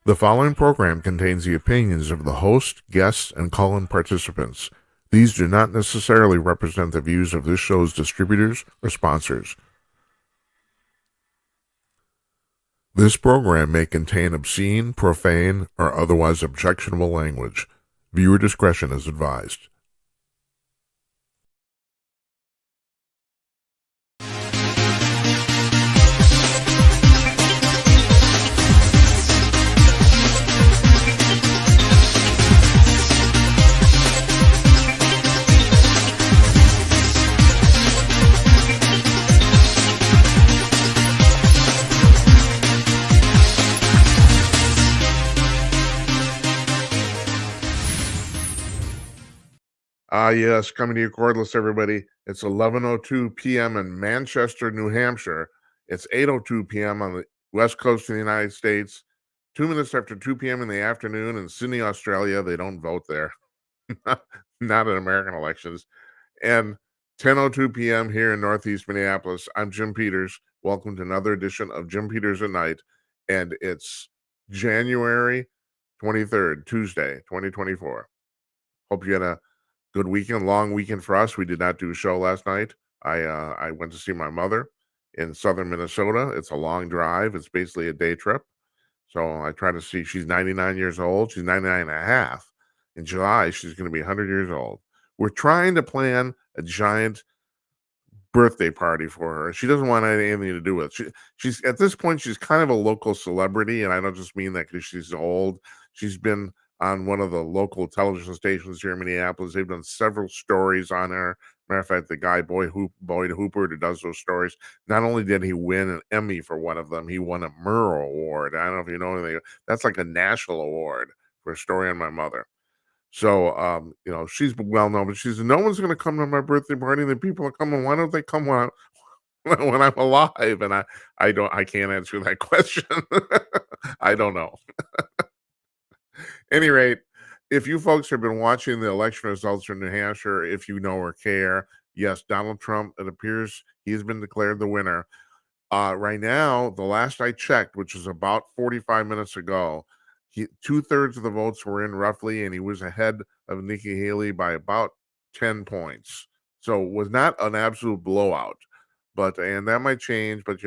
The following program contains the opinions of the host, guests, and call-in participants. These do not necessarily represent the views of this show's distributors or sponsors. This program may contain obscene, profane, or otherwise objectionable language. Viewer discretion is advised. Yes, coming to you cordless, everybody. It's 11:02 p.m. in Manchester, New Hampshire. It's 8:02 p.m. on the west coast of the United States. 2 minutes after 2 p.m. in the afternoon in Sydney, Australia. They don't vote there. Not in American elections. And 10:02 p.m. here in Northeast Minneapolis. I'm Jim Peters. Welcome to another edition of Jim Peters at Night. And it's January 23rd, Tuesday, 2024. Hope you had a good weekend, long weekend for us. We did not do a show last night. I went to see my mother in southern Minnesota. It's a long drive. It's basically a day trip. So I try to see. She's 99 years old. She's 99 and a half. In July, she's going to be 100 years old. We're trying to plan a giant birthday party for her. She doesn't want anything to do with it. She's at this point, she's kind of a local celebrity, and I don't just mean that because she's old. She's been on one of the local television stations here in Minneapolis. They've done several stories on her. Matter of fact, the guy Boyd Hooper, who does those stories, not only did he win an Emmy for one of them, he won a Murrow Award. I don't know if you know anything. That's like a national award for a story on my mother. So, she's well known, but she said, no one's going to come to my birthday party. The people are coming. Why don't they come when I'm alive? And I can't answer that question. I don't know. Any rate, if you folks have been watching the election results in New Hampshire, if you know or care, yes, Donald Trump, it appears he has been declared the winner. Right now, the last I checked, which was about 45 minutes ago, 2/3 of the votes were in roughly, and he was ahead of Nikki Haley by about 10 points. So it was not an absolute blowout, and that might change, but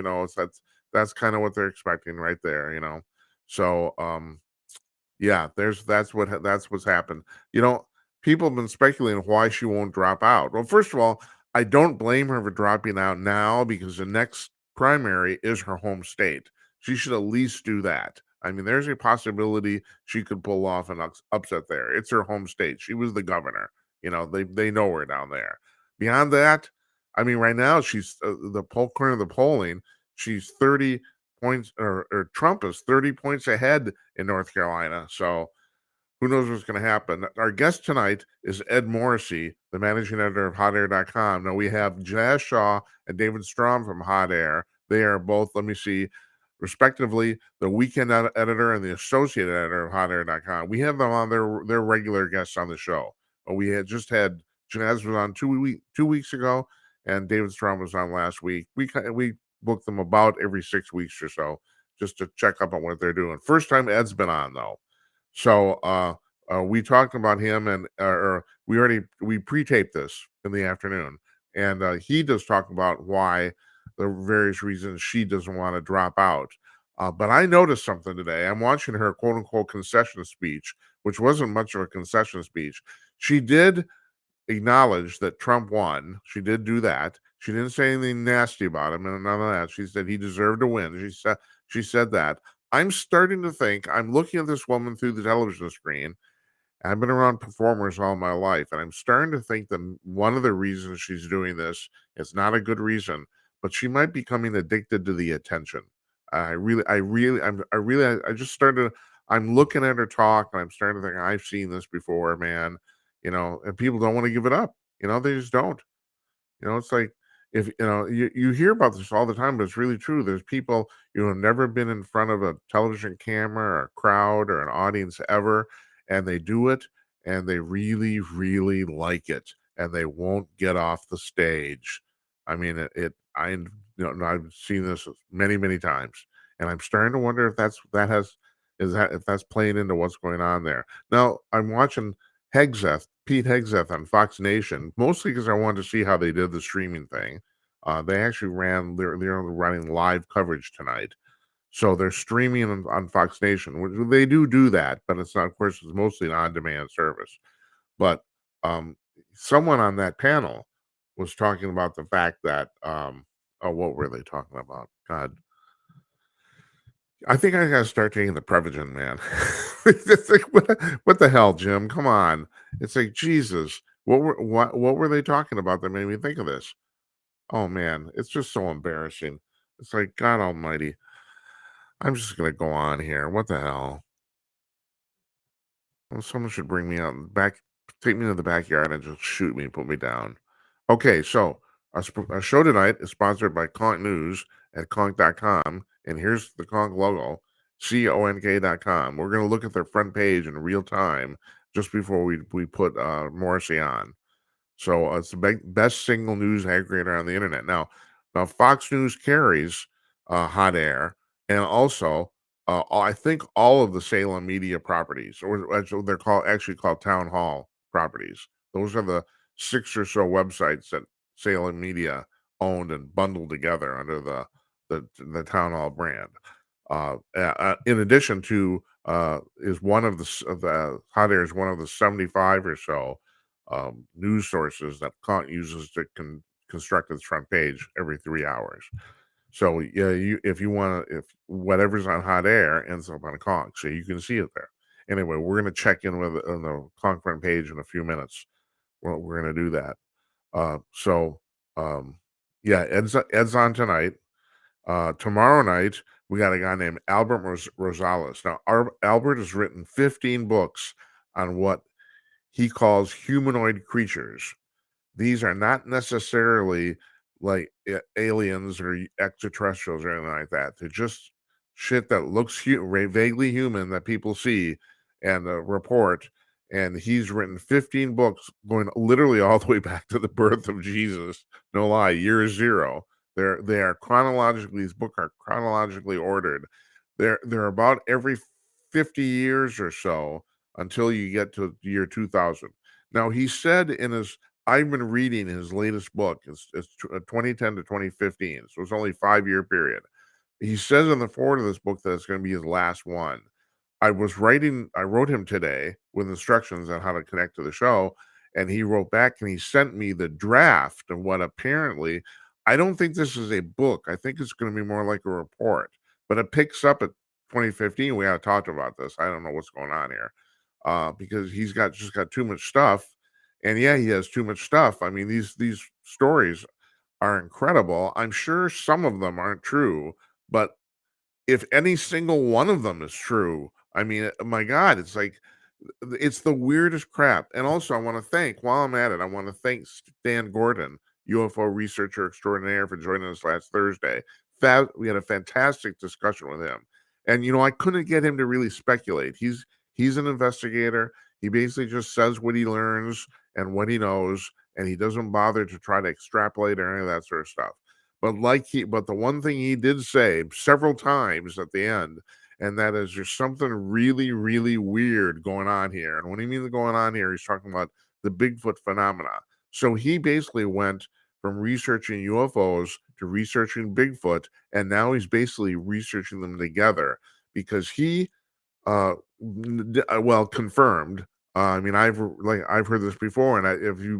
that's kind of what they're expecting right there. So yeah, that's what's happened. People have been speculating why she won't drop out. Well, first of all, I don't blame her for dropping out now because the next primary is her home state. She should at least do that. I mean, there's a possibility she could pull off an upset there. It's her home state. She was the governor. They know her down there. Beyond that, I mean, right now she's according to the polling, she's 30 points, or Trump is 30 points ahead in North Carolina. So who knows what's going to happen? Our guest tonight is Ed Morrissey, the managing editor of HotAir.com. Now we have Jazz Shaw and David Strom from HotAir. They are both, let me see, respectively, the weekend editor and the associate editor of HotAir.com. We have them on their regular guests on the show. We had just had Jazz was on 2 weeks ago, and David Strom was on last week. We book them about every 6 weeks or so just to check up on what they're doing. First time Ed's been on though. So we talked about him, and we pre-taped this in the afternoon, and he does talk about why the various reasons she doesn't want to drop out. But I noticed something today. I'm watching her quote unquote concession speech, which wasn't much of a concession speech. She did acknowledge that Trump won. She did do that. She didn't say anything nasty about him and none of that. She said he deserved to win. She said that. I'm starting to think, I'm looking at this woman through the television screen. I've been around performers all my life, and I'm starting to think that one of the reasons she's doing this is not a good reason, but she might be becoming addicted to the attention. I just started. I'm looking at her talk, and I'm starting to think I've seen this before, man. And people don't want to give it up. They just don't. It's like if you hear about this all the time, but it's really true. There's people have never been in front of a television camera or a crowd or an audience ever, and they do it, and they really, really like it, and they won't get off the stage. I mean, I've seen this many, many times, and I'm starting to wonder if that has is that if that's playing into what's going on there. Now, I'm watching Pete Hegseth on Fox Nation, mostly because I wanted to see how they did the streaming thing. They actually they're running live coverage tonight. So they're streaming on Fox Nation, which they do that, but it's not, of course, it's mostly an on-demand service. But um, someone on that panel was talking about the fact that, oh, what were they talking about? God, I think I gotta start taking the Prevagen, man. It's like, what the hell, Jim? Come on. It's like, Jesus, what were they talking about that made me think of this? Oh man, it's just so embarrassing. It's like, God Almighty. I'm just gonna go on here. What the hell? Well, someone should bring me out and take me to the backyard and just shoot me and put me down. Okay, so our show tonight is sponsored by Conk News at conk.com. And here's the Conk logo, conk.com. We're going to look at their front page in real time just before we put Morrissey on. So it's the best single news aggregator on the internet. Now Fox News carries HotAir, and also I think all of the Salem media properties, or actually they're called Town Hall properties. Those are the 6 or so websites that Salem Media owned and bundled together under the Town Hall brand. In addition to is one of the HotAir is one of the 75 or so news sources that Kant uses to construct its front page every 3 hours. So yeah, if whatever's on HotAir ends up on Conk, so you can see it there. Anyway, we're going to check in with on the Conk front page in a few minutes. Well, we're going to do that. So yeah, Ed's on tonight. Tomorrow night we got a guy named Albert Rosales. Now, Albert has written 15 books on what he calls humanoid creatures. These are not necessarily like aliens or extraterrestrials or anything like that. They're just shit that looks vaguely human that people see and report. And he's written 15 books going literally all the way back to the birth of Jesus. No lie, year zero. They are chronologically, these books are chronologically ordered. They're about every 50 years or so until you get to the year 2000. Now, he said I've been reading his latest book. It's 2010 to 2015, so it's only a 5-year period. He says in the forward of this book that it's going to be his last one. I wrote him today with instructions on how to connect to the show, and he wrote back and he sent me the draft of what apparently, I don't think this is a book. I think it's going to be more like a report, but it picks up at 2015. We got to talk about this. I don't know what's going on here because he's just got too much stuff. And yeah, he has too much stuff. I mean, these stories are incredible. I'm sure some of them aren't true, but if any single one of them is true, I mean, my God, it's like it's the weirdest crap. And also, while I'm at it, I want to thank Stan Gordon, UFO researcher extraordinaire, for joining us last Thursday. We had a fantastic discussion with him, and I couldn't get him to really speculate. He's an investigator. He basically just says what he learns and what he knows, and he doesn't bother to try to extrapolate or any of that sort of stuff. But the one thing he did say several times at the end, and that is there's something really, really weird going on here. And when he means going on here, he's talking about the Bigfoot phenomena. So he basically went from researching UFOs to researching Bigfoot, and now he's basically researching them together because he confirmed. I mean, I've heard this before, and if you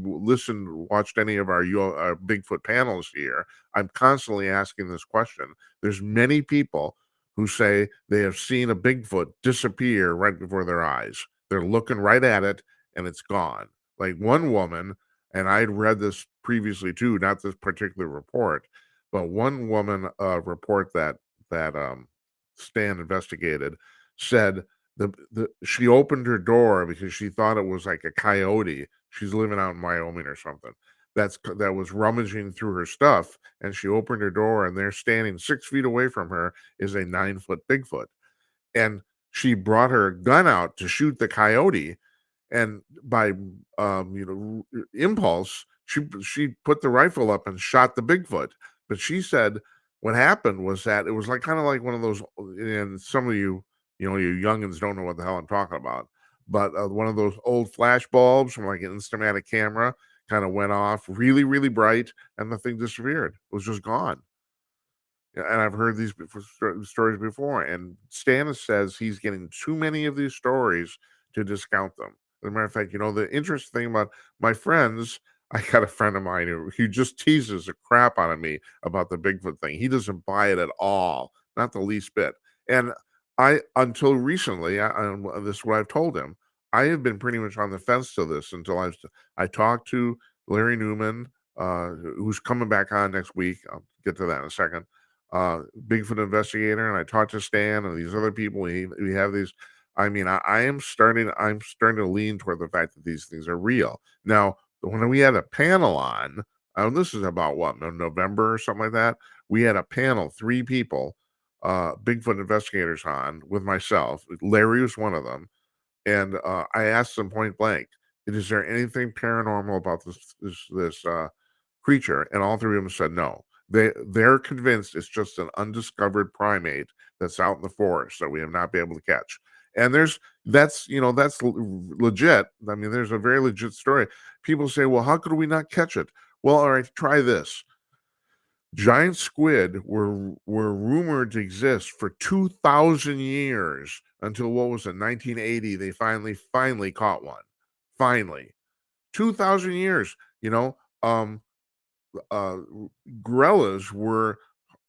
watched any of our Bigfoot panels here, I'm constantly asking this question. There's many people who say they have seen a Bigfoot disappear right before their eyes. They're looking right at it, and it's gone. Like one woman, and I'd read this previously too, not this particular report, but one woman report that Stan investigated said she opened her door because she thought it was like a coyote. She's living out in Wyoming or something. That was rummaging through her stuff, and she opened her door, and there, standing 6 feet away from her, is a 9-foot Bigfoot. And she brought her gun out to shoot the coyote, and by impulse, she put the rifle up and shot the Bigfoot. But she said what happened was that it was kind of like one of those, and some of you You know, you youngins don't know what the hell I'm talking about. But one of those old flash bulbs from like an Instamatic camera kind of went off really, really bright, and the thing disappeared. It was just gone. Yeah, and I've heard these stories before, and Stannis says he's getting too many of these stories to discount them. As a matter of fact, you know, the interesting thing about my friends, I got a friend of mine who just teases the crap out of me about the Bigfoot thing. He doesn't buy it at all, not the least bit. And until recently, this is what I've told him. I have been pretty much on the fence to this until I talked to Larry Newman, who's coming back on next week. I'll get to that in a second. Bigfoot investigator, and I talked to Stan and these other people. We have these. I mean, I'm starting to lean toward the fact that these things are real. Now, when we had a panel on, this is about what, November or something like that. We had a panel, 3 people, Bigfoot investigators on with myself. Larry was one of them, and I asked them point blank, "Is there anything paranormal about this creature?" And all 3 of them said no. They're convinced it's just an undiscovered primate that's out in the forest that we have not been able to catch. And that's legit. I mean, there's a very legit story. People say, "Well, how could we not catch it?" Well, all right, try this. Giant squid were rumored to exist for 2,000 years until what was it, 1980? They finally caught one. Finally, 2,000 years. You know, uh, gorillas were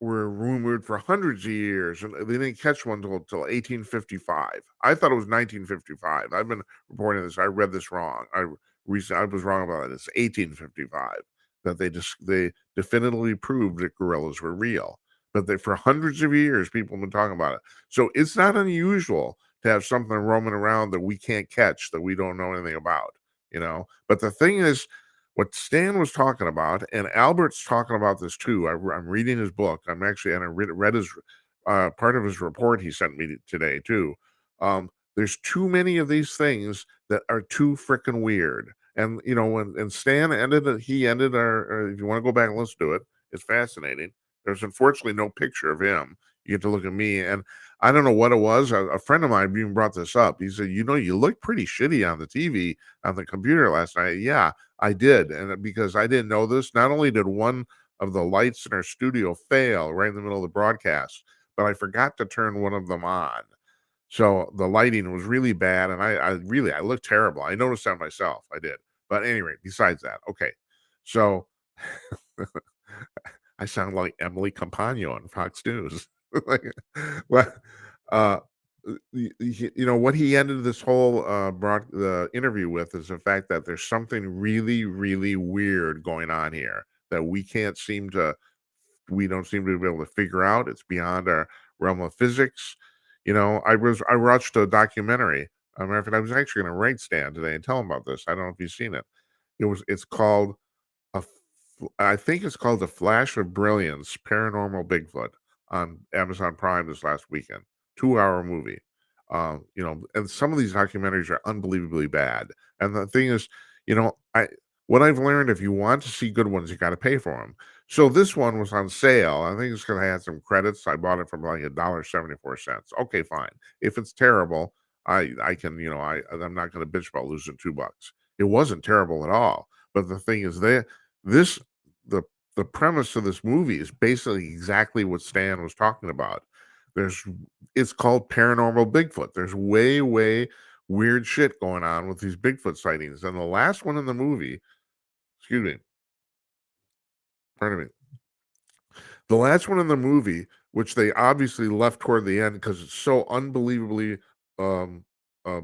rumored for hundreds of years, and they didn't catch one until 1855. I thought it was 1955. I've been reporting this. I read this wrong. I was wrong about it. It's 1855 that they definitively proved that gorillas were real. But for hundreds of years, people have been talking about it. So it's not unusual to have something roaming around that we can't catch, that we don't know anything about. You know. But the thing is, what Stan was talking about, and Albert's talking about this too. I'm reading his book. I'm actually, and I read his part of his report he sent me today too. There's too many of these things that are too freaking weird. And you know, when Stan ended it, he ended our. If you want to go back and listen to it, it's fascinating. There's unfortunately no picture of him. You get to look at me, and I don't know what it was. A friend of mine even brought this up. He said, "You know, you look pretty shitty on the TV on the computer last night." Yeah, I did, and because I didn't know this, not only did one of the lights in our studio fail right in the middle of the broadcast, but I forgot to turn one of them on. So the lighting was really bad, and I looked terrible. I noticed that myself. I did. But anyway, besides that, okay. So I sound like Emily Compagno on Fox News. Like, well, uh, you know what he ended this whole the interview with is the fact that there's something really, really weird going on here that we don't seem to be able to figure out. It's beyond our realm of physics. You know, I watched a documentary. Matter of fact, I was actually going to write Stan today and tell him about this. I don't know if you've seen it. It's called a I think it's called The Flash of Brilliance: Paranormal Bigfoot on Amazon Prime this last weekend. 2-hour movie. You know, and some of these documentaries are unbelievably bad. And the thing is, you know, what I've learned, if you want to see good ones, you got to pay for them. So this one was on sale. I think it's because I had some credits. I bought it for like $1.74. Okay, fine. If it's terrible, I can, you know, I'm not going to bitch about losing $2. It wasn't terrible at all. But the thing is, this the the premise of this movie is basically exactly what Stan was talking about. There's It's called paranormal Bigfoot. There's way weird shit going on with these Bigfoot sightings. And the last one in the movie, excuse me, pardon me. The last one in the movie, which they obviously left toward the end because it's so unbelievably um uh,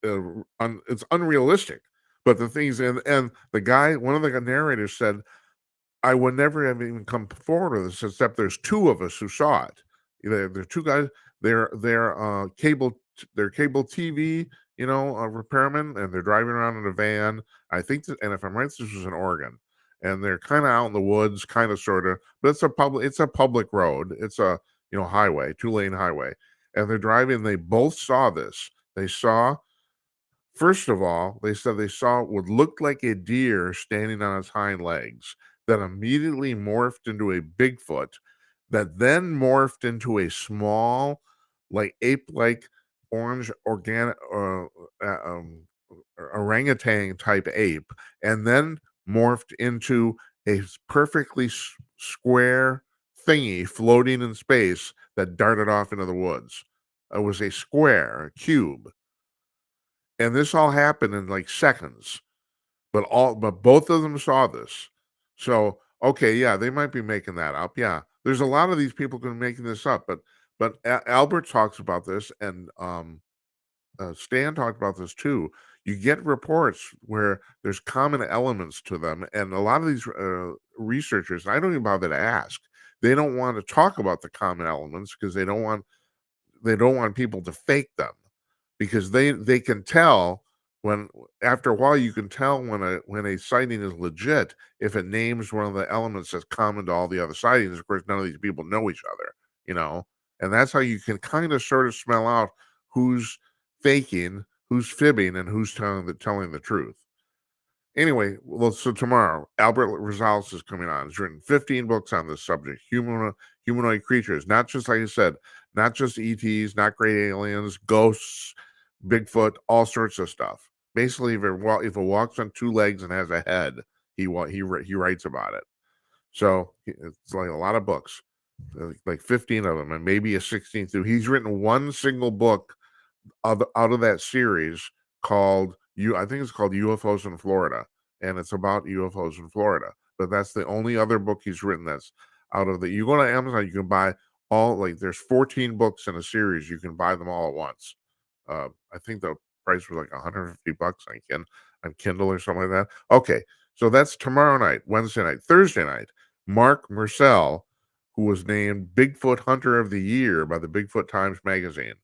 it's unrealistic. But the things and the guy, one of the narrators said, I would never have even come forward with this, except there's 2 of us who saw it. There are 2 guys. They're cable TV, you know, repairmen, and they're driving around in a van. I think that, and if I'm right, this was in Oregon, and they're kind of out in the woods, kind of sort of, but it's a public road. It's a, you know, highway, 2-lane highway, and they're driving. They both saw this. They saw First of all, they said they saw what looked like a deer standing on its hind legs that immediately morphed into a Bigfoot that then morphed into a small like ape-like orange organic orangutan type ape, and then morphed into a perfectly square thingy floating in space that darted off into the woods. It was a square, a cube, and this all happened in like seconds. But both of them saw this. So, okay, yeah, they might be making that up. Yeah. There's a lot of these people can making this up, but Albert talks about this, and Stan talked about this too. You get reports where there's common elements to them, and a lot of these researchers, I don't even bother to ask. They don't want to talk about the common elements because they don't want people to fake them, because they can tell when, after a while, you can tell when a sighting is legit if it names one of the elements that's common to all the other sightings. Of course, none of these people know each other, you know, and that's how you can kind of sort of smell out who's faking, who's fibbing, and who's telling the truth. Anyway, well, so tomorrow, Albert Rosales is coming on. He's written 15 books on this subject, humanoid creatures, not just, like I said, not just ETs, not great aliens, ghosts, Bigfoot, all sorts of stuff. Basically, if it walks on two legs and has a head, he writes about it. So it's like a lot of books, like 15 of them, and maybe a 16th too. He's written one single book out of that series called I think it's called UFOs in Florida, and it's about UFOs in Florida. But that's the only other book he's written that's out of the. You go to Amazon, you can buy there's 14 books in a series. You can buy them all at once. I think the price was like $150 on Kindle or something like that. Okay, so that's tomorrow night, Wednesday night, Thursday night. Mark Marcel, who was named Bigfoot Hunter of the Year by the Bigfoot Times magazine.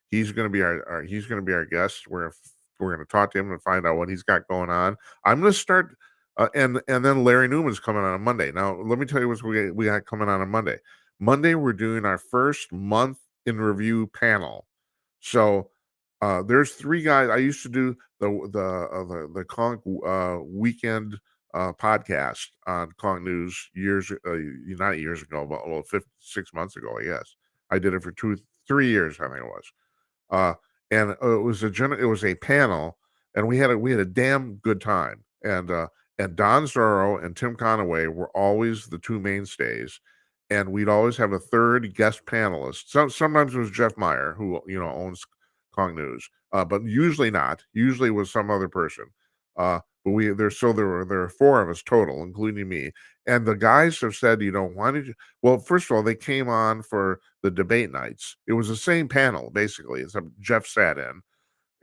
He's going to be our guest. We're going to talk to him and find out what he's got going on. I'm going to start, and then Larry Newman's coming on Monday. Now, let me tell you what we got coming on Monday. Monday, we're doing our first month in review panel. So there's three guys. I used to do the Kong weekend podcast on Kong News not years ago, but 6 months ago, I guess. I did it for 3 years, I think it was. And it was a panel, and we had a damn good time. And Don Zorro and Tim Conaway were always the two mainstays, and we'd always have a third guest panelist. Sometimes it was Jeff Meyer, who owns Kong News, but usually not. Usually it was some other person. But there were four of us total, including me. And the guys have said, why did you? Well, first of all, they came on for the debate nights. It was the same panel basically, except Jeff sat in,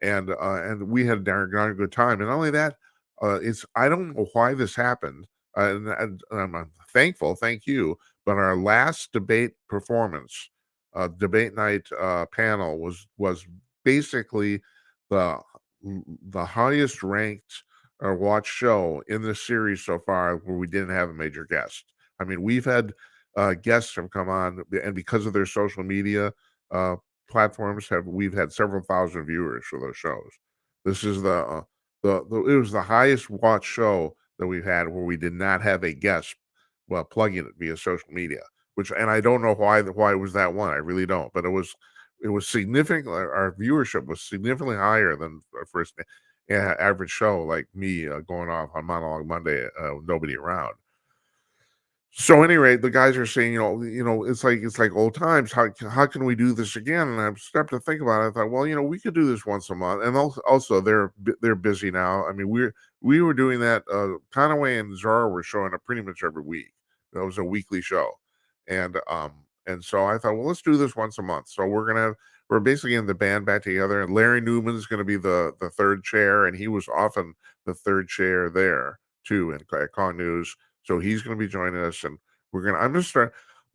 and we had a darn good time. And not only that, I don't know why this happened, and I'm thankful, thank you. But our last debate performance, debate night panel was basically the highest ranked or watched show in this series so far where we didn't have a major guest. I mean, we've had guests have come on, and because of their social media platforms, we've had several thousand viewers for those shows. This is it was the highest watched show that we've had where we did not have a guest, well, plugging it via social media. And I don't know why it was that one. I really don't. But it was significant. Our viewership was significantly higher than for average show like me going off on Monologue Monday with nobody around. So anyway, the guys are saying, it's like old times. How can we do this again? And I've started to think about it. I thought, well, we could do this once a month. And also they're busy now. I mean, we were doing that. Conaway and Zara were showing up pretty much every week. That was a weekly show, and so I thought, well, let's do this once a month. So we're basically in the band back together. And Larry Newman's going to be the third chair, and he was often the third chair there too at Kong News. So he's going to be joining us, and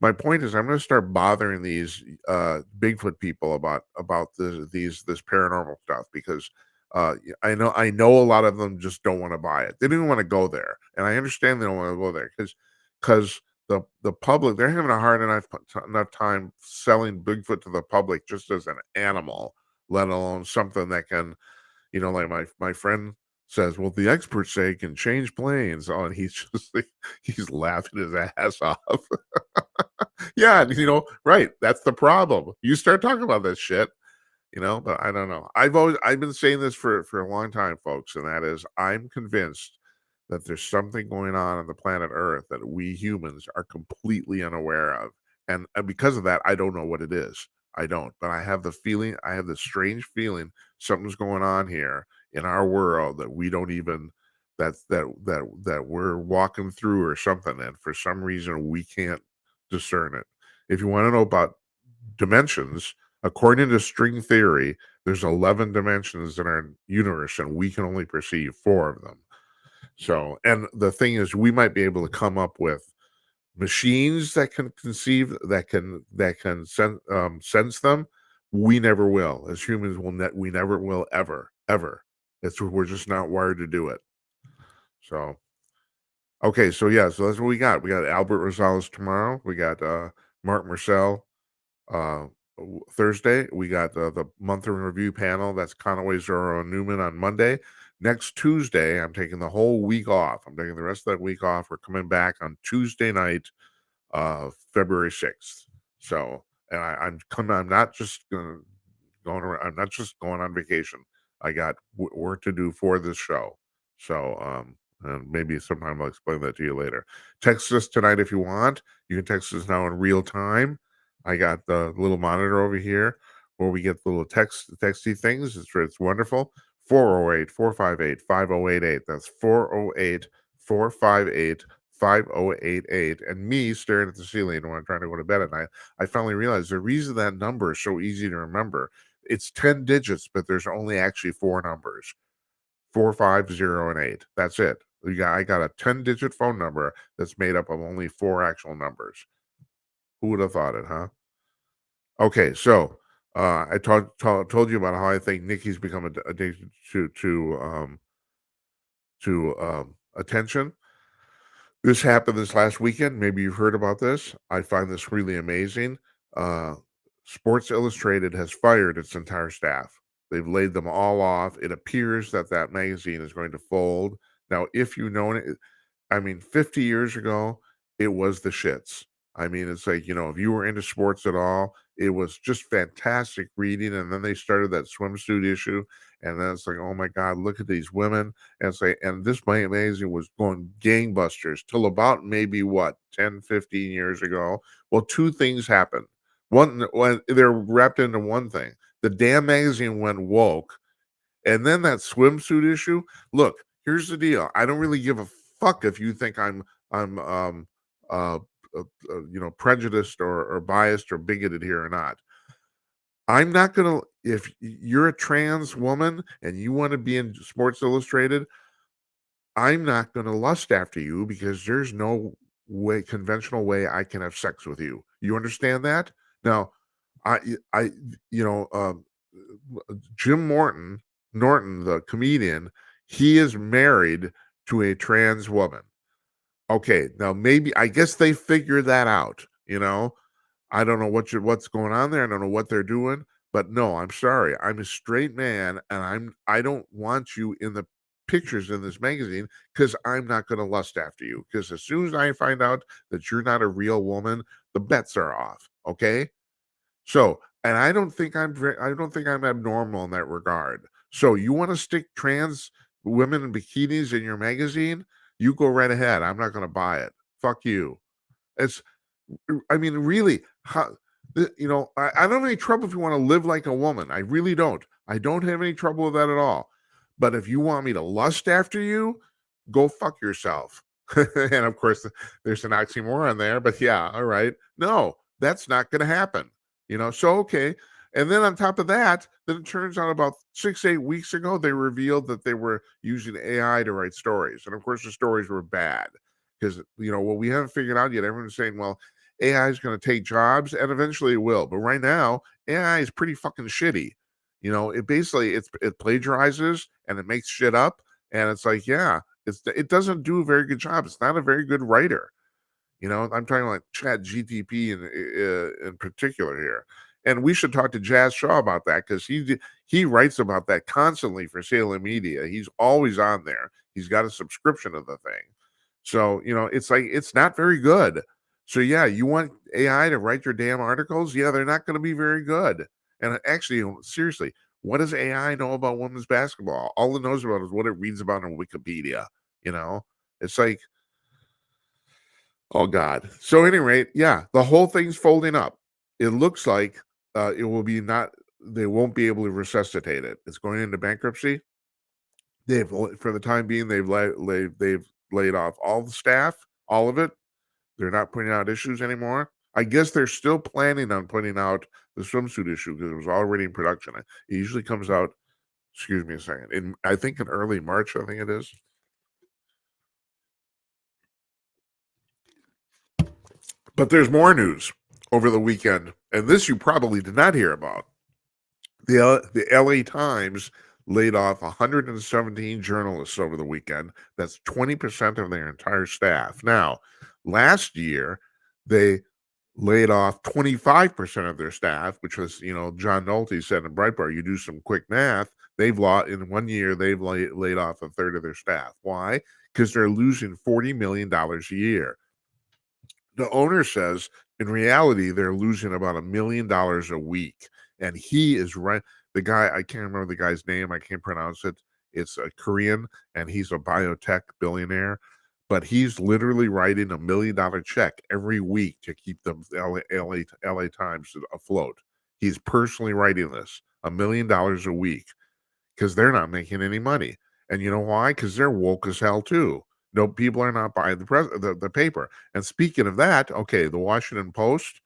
my point is I'm going to start bothering these Bigfoot people about this paranormal stuff, because I know a lot of them just don't want to buy it. They didn't want to go there, and I understand they don't want to go there because the public, they're having a hard enough time selling Bigfoot to the public just as an animal, let alone something that can, like my friend says, "Well, the experts say it can change planes." Oh, and he's just like, he's laughing his ass off. Yeah, right. That's the problem. You start talking about this shit, but I don't know. I've been saying this for a long time, folks, and that is I'm convinced that there's something going on the planet Earth that we humans are completely unaware of. And because of that, I don't know what it is. I don't, but I have this strange feeling something's going on here in our world that we don't even that we're walking through or something, and for some reason we can't discern it. If you want to know about dimensions, according to string theory, there's 11 dimensions in our universe, and we can only perceive 4 of them. So, and the thing is, we might be able to come up with machines that can conceive, sense them. We never will. As humans, we never will ever. We're just not wired to do it. So, okay, so yeah, so that's what we got. We got Albert Rosales tomorrow. We got Mark Marcel uh, Thursday. We got the month in review panel. That's Conaway, Zorro, and Newman on Monday. Next Tuesday, I'm taking the whole week off. I'm taking the rest of that week off. We're coming back on Tuesday night, February 6th. So, and I'm coming. I'm not just going around. I'm not just going on vacation. I got work to do for this show. So, and maybe sometime I'll explain that to you later. Text us tonight if you want. You can text us now in real time. I got the little monitor over here where we get the little texty things. It's wonderful. 408-458-5088. That's 408-458-5088. And me staring at the ceiling when I'm trying to go to bed at night, I finally realized the reason that number is so easy to remember. It's 10 digits, but there's only actually 4 numbers. 4, 5, 0, and 8. That's it. I got a 10-digit phone number that's made up of only 4 actual numbers. Who would have thought it, huh? Okay, so I told you about how I think Nikki's become addicted to attention. This happened this last weekend. Maybe you've heard about this. I find this really amazing. Uh, Sports Illustrated has fired its entire staff. They've laid them all off. It appears that magazine is going to fold. Now, if you know it, 50 years ago, it was the shits. It's like, if you were into sports at all, it was just fantastic reading. And then they started that swimsuit issue. And then it's like, oh my God, look at these women. And this magazine was going gangbusters till about maybe 10, 15 years ago. Well, 2 things happened. One, when they're wrapped into one thing, the damn magazine went woke. And then that swimsuit issue, look, here's the deal. I don't really give a fuck if you think I'm prejudiced or biased or bigoted here or not. I'm not gonna. If you're a trans woman and you want to be in Sports Illustrated, I'm not gonna lust after you because there's no conventional way I can have sex with you. You understand that? Now, I you know Jim Norton, the comedian, he is married to a trans woman. Okay, now maybe I guess they figured that out. I don't know what's going on there. I don't know what they're doing, but no, I'm sorry. I'm a straight man, and I don't want you in the pictures in this magazine because I'm not going to lust after you. Because as soon as I find out that you're not a real woman, the bets are off. Okay. So, and I don't think I'm abnormal in that regard. So, you want to stick trans women in bikinis in your magazine? You go right ahead. I'm not going to buy it. Fuck you. It's, really, how, I don't have any trouble if you want to live like a woman. I really don't. I don't have any trouble with that at all. But if you want me to lust after you, go fuck yourself. And of course, there's an oxymoron there. But yeah, all right. No, that's not going to happen. So okay. And then on top of that, then it turns out about 6-8 weeks ago, they revealed that they were using AI to write stories. And of course, the stories were bad because, what we haven't figured out yet, everyone's saying, well, AI is going to take jobs, and eventually it will. But right now, AI is pretty fucking shitty. It basically it plagiarizes and it makes shit up, and it's like, yeah, it doesn't do a very good job. It's not a very good writer. I'm talking like Chat GTP in particular here. And we should talk to Jazz Shaw about that because he writes about that constantly for Salem Media. He's always on there. He's got a subscription to the thing. So, it's like it's not very good. So yeah, you want AI to write your damn articles? Yeah, they're not going to be very good. And actually, seriously, what does AI know about women's basketball? All it knows about is what it reads about on Wikipedia. You know, it's like, oh God. So, at any rate, yeah, the whole thing's folding up. It looks like it will be not. They won't be able to resuscitate it. It's going into bankruptcy. For the time being, they've laid off all the staff, all of it. They're not putting out issues anymore. I guess they're still planning on putting out the swimsuit issue because it was already in production. It usually comes out, excuse me a second, I think in early March, I think it is. But there's more news over the weekend, and this you probably did not hear about. The LA Times laid off 117 journalists over the weekend. That's 20% of their entire staff. Now, last year, they laid off 25% of their staff, which was, John Nolte said in Breitbart, you do some quick math, in 1 year, they've laid off a third of their staff. Why? Because they're losing $40 million a year. The owner says in reality, they're losing about $1 million a week. And he is right. The guy, I can't remember the guy's name, I can't pronounce it. It's a Korean, and he's a biotech billionaire. But he's literally writing $1 million check every week to keep the LA Times afloat. He's personally writing this $1 million a week because they're not making any money. And you know why? Because they're woke as hell too. No, people are not buying the paper. And speaking of that, okay, the Washington Post,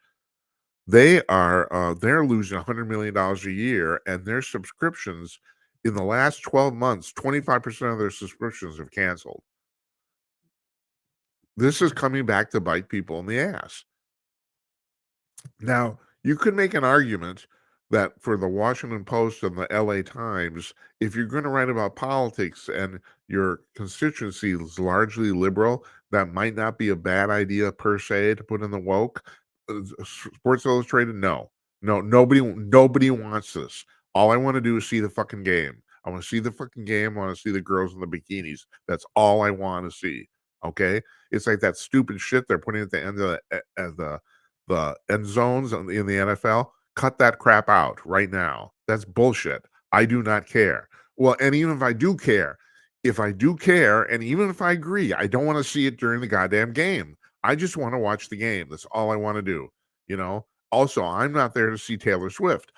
they're losing $100 million a year, and their subscriptions in the last 12 months, 25% of their subscriptions have canceled. This is coming back to bite people in the ass. Now, you could make an argument that for the Washington Post and the LA Times, if you're going to write about politics and your constituency is largely liberal, that might not be a bad idea per se to put in the woke. Sports Illustrated, no. No, nobody wants this. All I want to do is see the fucking game. I want to see the fucking game. I want to see the girls in the bikinis. That's all I want to see. Okay? It's like that stupid shit they're putting at the end of the end zones in the NFL. Cut that crap out right now. That's bullshit. I do not care. Well, and even if I do care, and even if I agree, I don't want to see it during the goddamn game. I just want to watch the game. That's all I want to do. Also, I'm not there to see Taylor Swift.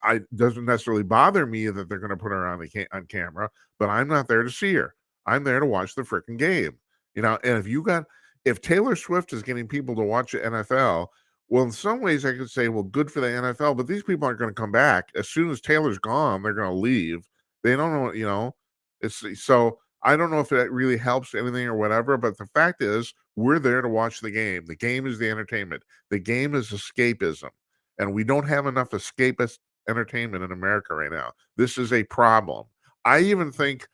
I doesn't necessarily bother me that they're going to put her on on camera, but I'm not there to see her. I'm there to watch the freaking game. And if Taylor Swift is getting people to watch the NFL, well, in some ways I could say, well, good for the NFL, but these people aren't going to come back. As soon as Taylor's gone, they're going to leave. They don't know, it's so I don't know if that really helps anything or whatever, but the fact is we're there to watch the game. The game is the entertainment. The game is escapism. And we don't have enough escapist entertainment in America right now. This is a problem. I even think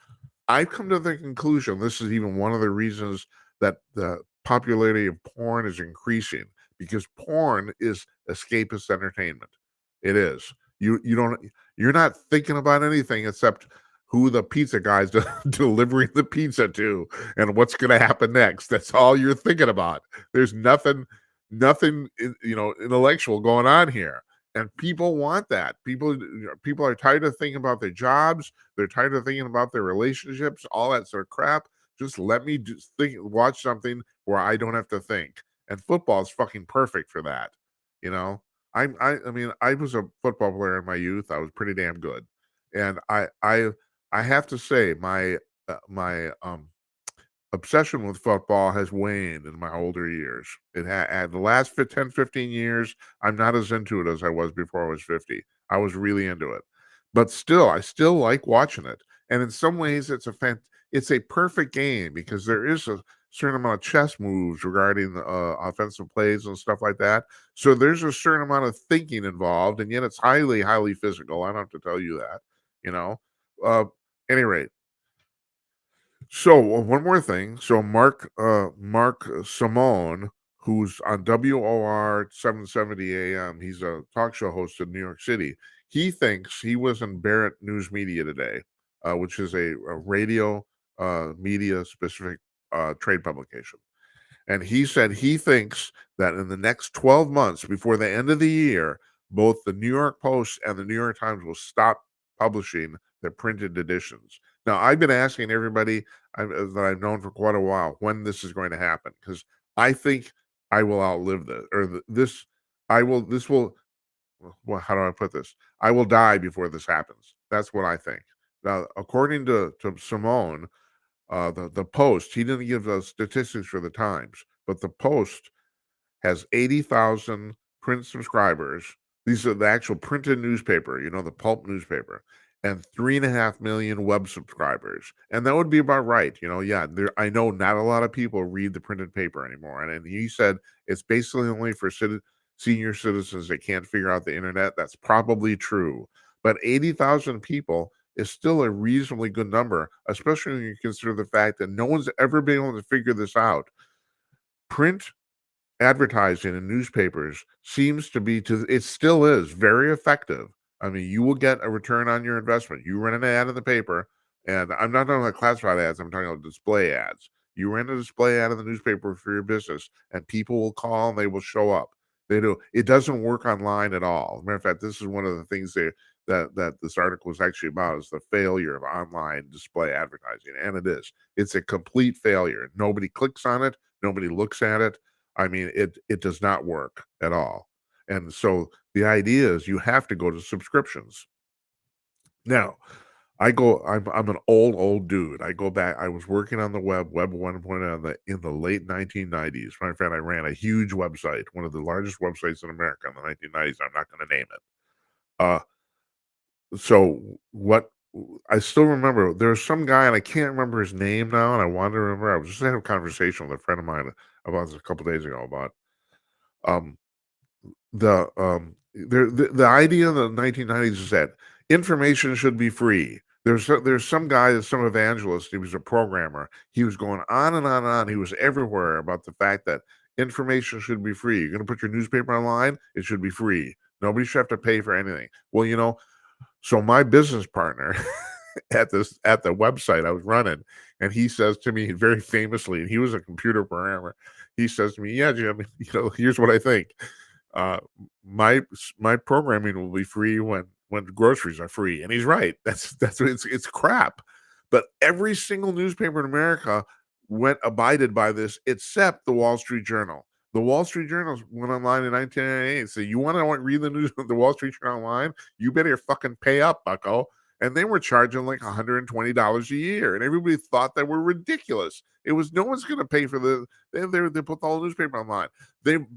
I've come to the conclusion this is even one of the reasons that the popularity of porn is increasing because porn is escapist entertainment. It is. You're not thinking about anything except who the pizza guy's delivering the pizza to and what's going to happen next. That's all you're thinking about. There's nothing intellectual going on here. And people want that. People are tired of thinking about their jobs. They're tired of thinking about their relationships, all that sort of crap. Just let me watch something where I don't have to think. And football is fucking perfect for that. I mean, I was a football player in my youth. I was pretty damn good, and I have to say my obsession with football has waned in my older years. It had the last 10, 15 years, I'm not as into it as I was before I was 50. I was really into it. But still, I still like watching it. And in some ways, it's a perfect game because there is a certain amount of chess moves regarding offensive plays and stuff like that. So there's a certain amount of thinking involved, and yet it's highly, highly physical. I don't have to tell you that, you know. Any rate, so one more thing. So Mark Simone, who's on WOR 770 AM. He's a talk show host in New York City. He thinks he was in Barrett News Media today, which is a radio media specific trade publication. And he said he thinks that in the next 12 months, before the end of the year, both the New York Post and the New York Times will stop publishing their printed editions. Now, I've been asking everybody that I've known for quite a while when this is going to happen, because I think I will outlive this, or this, this will, well, how do I put this? I will die before this happens. That's what I think. Now, according to Simone, the Post, he didn't give the statistics for the Times, but the Post has 80,000 print subscribers. These are the actual printed newspaper, the pulp newspaper, and 3.5 million web subscribers. And that would be about right. I know not a lot of people read the printed paper anymore. And he said it's basically only for senior citizens that can't figure out the internet. That's probably true. But 80,000 people is still a reasonably good number, especially when you consider the fact that no one's ever been able to figure this out. Print advertising in newspapers seems to be it still is very effective. I mean, you will get a return on your investment. You run an ad in the paper, and I'm not talking about classified ads, I'm talking about display ads. You run a display ad in the newspaper for your business, and people will call and they will show up. They do. It doesn't work online at all. As a matter of fact, this is one of the things that this article is actually about, is the failure of online display advertising. And it is. It's a complete failure. Nobody clicks on it. Nobody looks at it. I mean, it does not work at all. And so the idea is you have to go to subscriptions. Now, I'm an old dude. I go back, I was working on the web 1.0 in the late 1990s. My friend, I ran a huge website, one of the largest websites in America in the 1990s. I'm not going to name it. So what I still remember, there's some guy, and I can't remember his name now, and I wanted to remember. I was just having a conversation with a friend of mine about this a couple days ago about um the idea in the 1990s is that information should be free. There's some guy, some evangelist, he was a programmer. He was going on and on and on. He was everywhere about the fact that information should be free. You're going to put your newspaper online, it should be free. Nobody should have to pay for anything. Well, so my business partner at the website I was running, and he says to me very famously, and he was a computer programmer, he says to me, "Yeah, Jim, here's what I think. My programming will be free when groceries are free." And he's right. That's what it's crap. But every single newspaper in America abided by this, except the Wall Street Journal. The Wall Street Journal went online in 1998. So you want to read the news of the Wall Street Journal online? You better fucking pay up, bucko. And they were charging like $120 a year, and everybody thought that were ridiculous. It was, no one's going to pay for they put all the newspaper online. The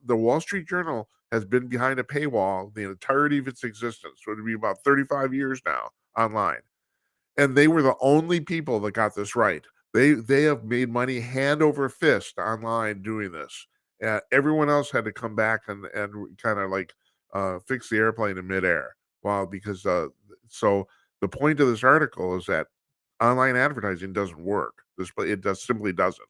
Wall Street Journal has been behind a paywall the entirety of its existence. So it'd be about 35 years now online. And they were the only people that got this right. They have made money hand over fist online doing this. Everyone else had to come back and kind of like fix the airplane in midair. Well, because so the point of this article is that online advertising doesn't work. It simply doesn't.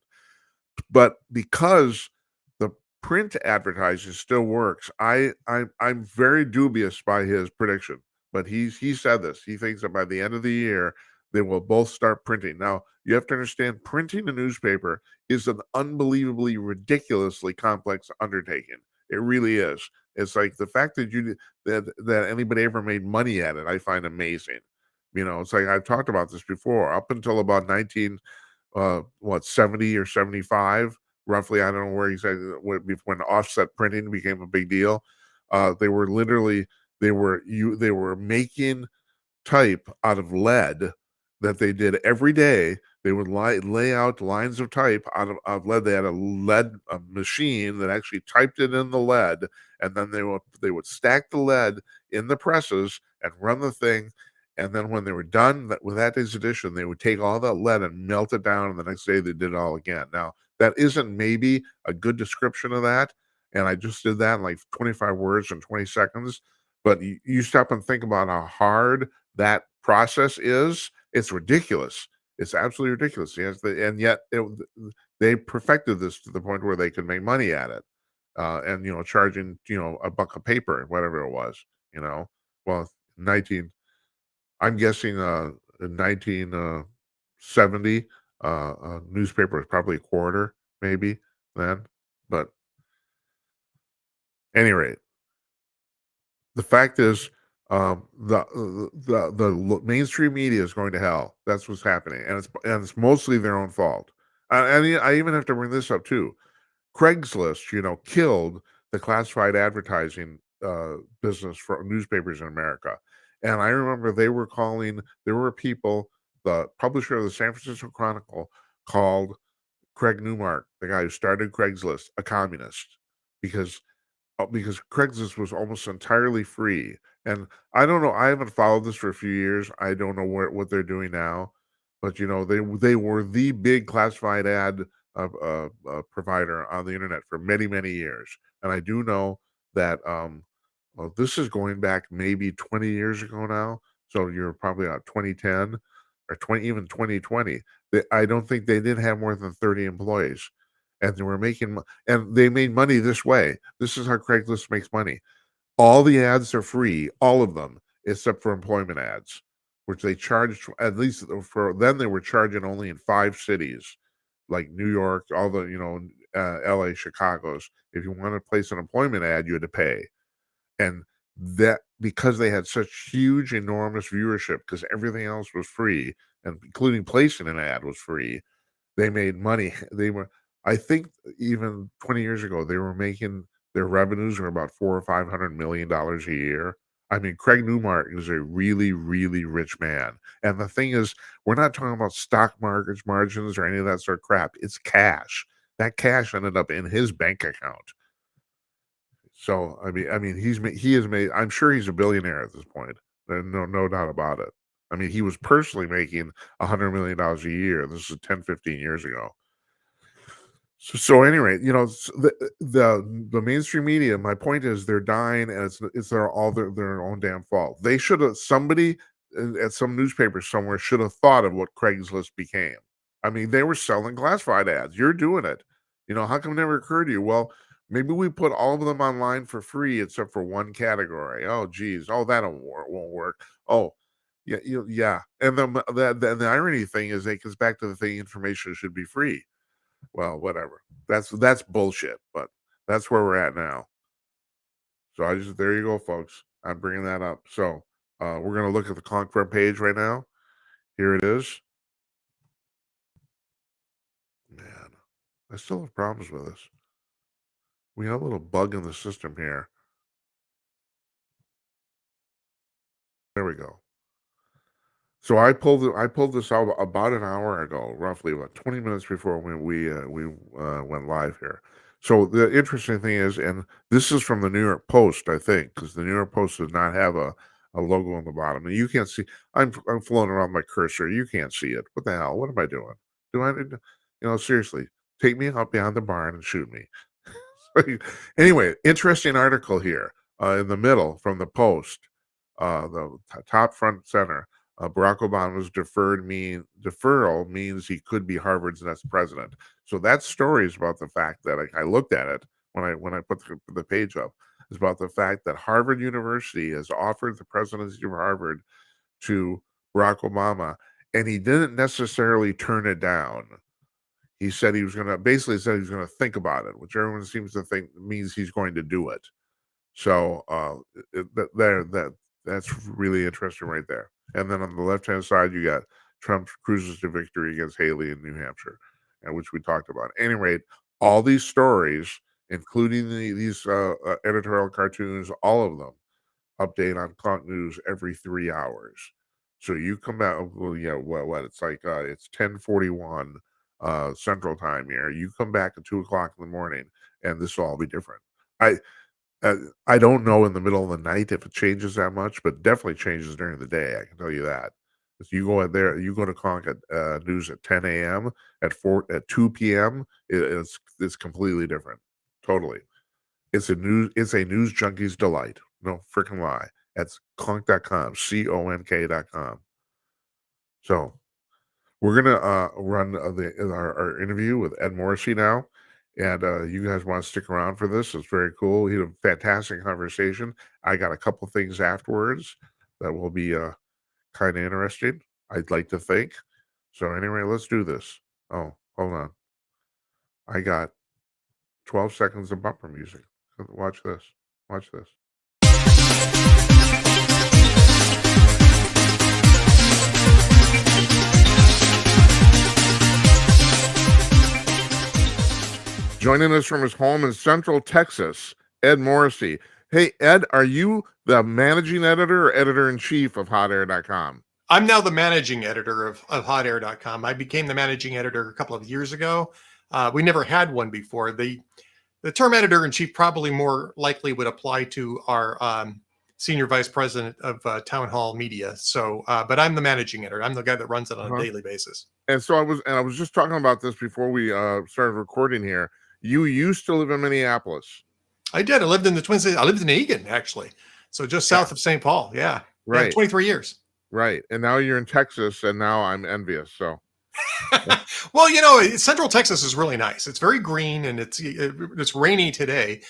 But because the print advertising still works, I'm very dubious by his prediction. But he said this. He thinks that by the end of the year, they will both start printing. Now, you have to understand, printing a newspaper is an unbelievably, ridiculously complex undertaking. It really is. It's like the fact that that anybody ever made money at it, I find amazing. It's like I've talked about this before. Up until about 70 or 75, roughly. I don't know where exactly, when offset printing became a big deal. They were making type out of lead that they did every day. They would lay out lines of type out of lead. They had a machine that actually typed it in the lead, and then they would stack the lead in the presses and run the thing. And then when they were done with that day's edition, they would take all that lead and melt it down, and the next day they did it all again. Now, that isn't maybe a good description of that, and I just did that in like 25 words in 20 seconds. But you stop and think about how hard that process is. It's ridiculous. It's absolutely ridiculous. Yes, and yet they perfected this to the point where they could make money at it, and charging a buck a paper, whatever it was. You know, well, 19. I'm guessing in 1970, a newspaper was probably a quarter, maybe then. But any rate, the fact is, the mainstream media is going to hell. That's what's happening, and it's mostly their own fault. I even have to bring this up too. Craigslist, killed the classified advertising business for newspapers in America. And I remember there were people, the publisher of the San Francisco Chronicle called Craig Newmark, the guy who started Craigslist, a communist because because Craigslist was almost entirely free. And I don't know, I haven't followed this for a few years. I don't know what they're doing now, but they were the big classified ad provider on the internet for many many years. And I do know that well, this is going back maybe 20 years ago now. So you're probably about 2010 or 2020. I don't think they did have more than 30 employees, and they were and they made money this way. This is how Craigslist makes money. All the ads are free, all of them, except for employment ads, which they charged, at least for then they were charging only in 5 cities, like New York, all the LA, Chicago's. If you want to place an employment ad, you had to pay. And that because they had such huge, enormous viewership, because everything else was free, and including placing an ad was free, they made money. I think even 20 years ago, they were making their revenues were about $400 or $500 million a year. I mean, Craig Newmark is a really, really rich man. And the thing is, we're not talking about stock markets margins or any of that sort of crap. It's cash. That cash ended up in his bank account. So he has made. I'm sure he's a billionaire at this point. No doubt about it. I mean, he was personally making $100 million a year. This is 10, 15 years ago. So anyway, the mainstream media. My point is, they're dying, and it's their own damn fault. They should have somebody at some newspaper somewhere should have thought of what Craigslist became. I mean, they were selling classified ads. You're doing it. How come it never occurred to you? Well, maybe we put all of them online for free except for one category. Oh, geez. Oh, that won't work. Oh, yeah, yeah. And the irony thing is, it goes back to the thing: information should be free. Well, whatever. That's bullshit, but that's where we're at now. So there you go, folks. I'm bringing that up. So we're gonna look at the Conk front page right now. Here it is. Man, I still have problems with this. We have a little bug in the system here. There we go. So I pulled this out about an hour ago, roughly about 20 minutes before we went live here. So the interesting thing is, and this is from the New York Post, I think, because the New York Post does not have a logo on the bottom, and you can't see. I'm floating around my cursor. You can't see it. What the hell? What am I doing? Do I? Seriously, take me out behind the barn and shoot me. Anyway, interesting article here in the middle from the Post, the top front center. Barack Obama's deferral means he could be Harvard's next president. So that story is about the fact that I looked at it when I put the page up. Is about the fact that Harvard University has offered the presidency of Harvard to Barack Obama, and he didn't necessarily turn it down. He said he was going to think about it, which everyone seems to think means he's going to do it. So that's really interesting right there. And then on the left-hand side, you got Trump cruises to victory against Haley in New Hampshire, and which we talked about. At any rate, all these stories, including these editorial cartoons, all of them update on Conk News every 3 hours. So you come out, well, yeah, what it's like, it's 10:41 Central Time here. You come back at 2 o'clock in the morning, and this will all be different. I I don't know in the middle of the night if it changes that much, but definitely changes during the day. I can tell you that. If you go in there, you go to Conk at news at 10 a.m. At 2 p.m. It's completely different. Totally. It's a news junkie's delight. No freaking lie. That's conk.com, CONK.com. So We're gonna run our interview with Ed Morrissey now, and you guys want to stick around for this? It's very cool. He had a fantastic conversation. I got a couple things afterwards that will be kind of interesting. I'd like to think. So anyway, let's do this. Oh, hold on. I got 12 seconds of bumper music. Watch this. Watch this. Joining us from his home in Central Texas, Ed Morrissey. Hey, Ed, are you the managing editor or editor-in-chief of HotAir.com? I'm now the managing editor of HotAir.com. I became the managing editor a couple of years ago. We never had one before. The term editor-in-chief probably more likely would apply to our senior vice president of town hall media. So, but I'm the managing editor. I'm the guy that runs it on a daily basis. And so I was just talking about this before we started recording here. You used to live in Minneapolis. I did. I lived in the Twin Cities. I lived in Eagan, actually. So just south of St. Paul. Yeah. Right. Yeah, 23 years. Right. And now you're in Texas, and now I'm envious. So, well, Central Texas is really nice. It's very green, and it's rainy today.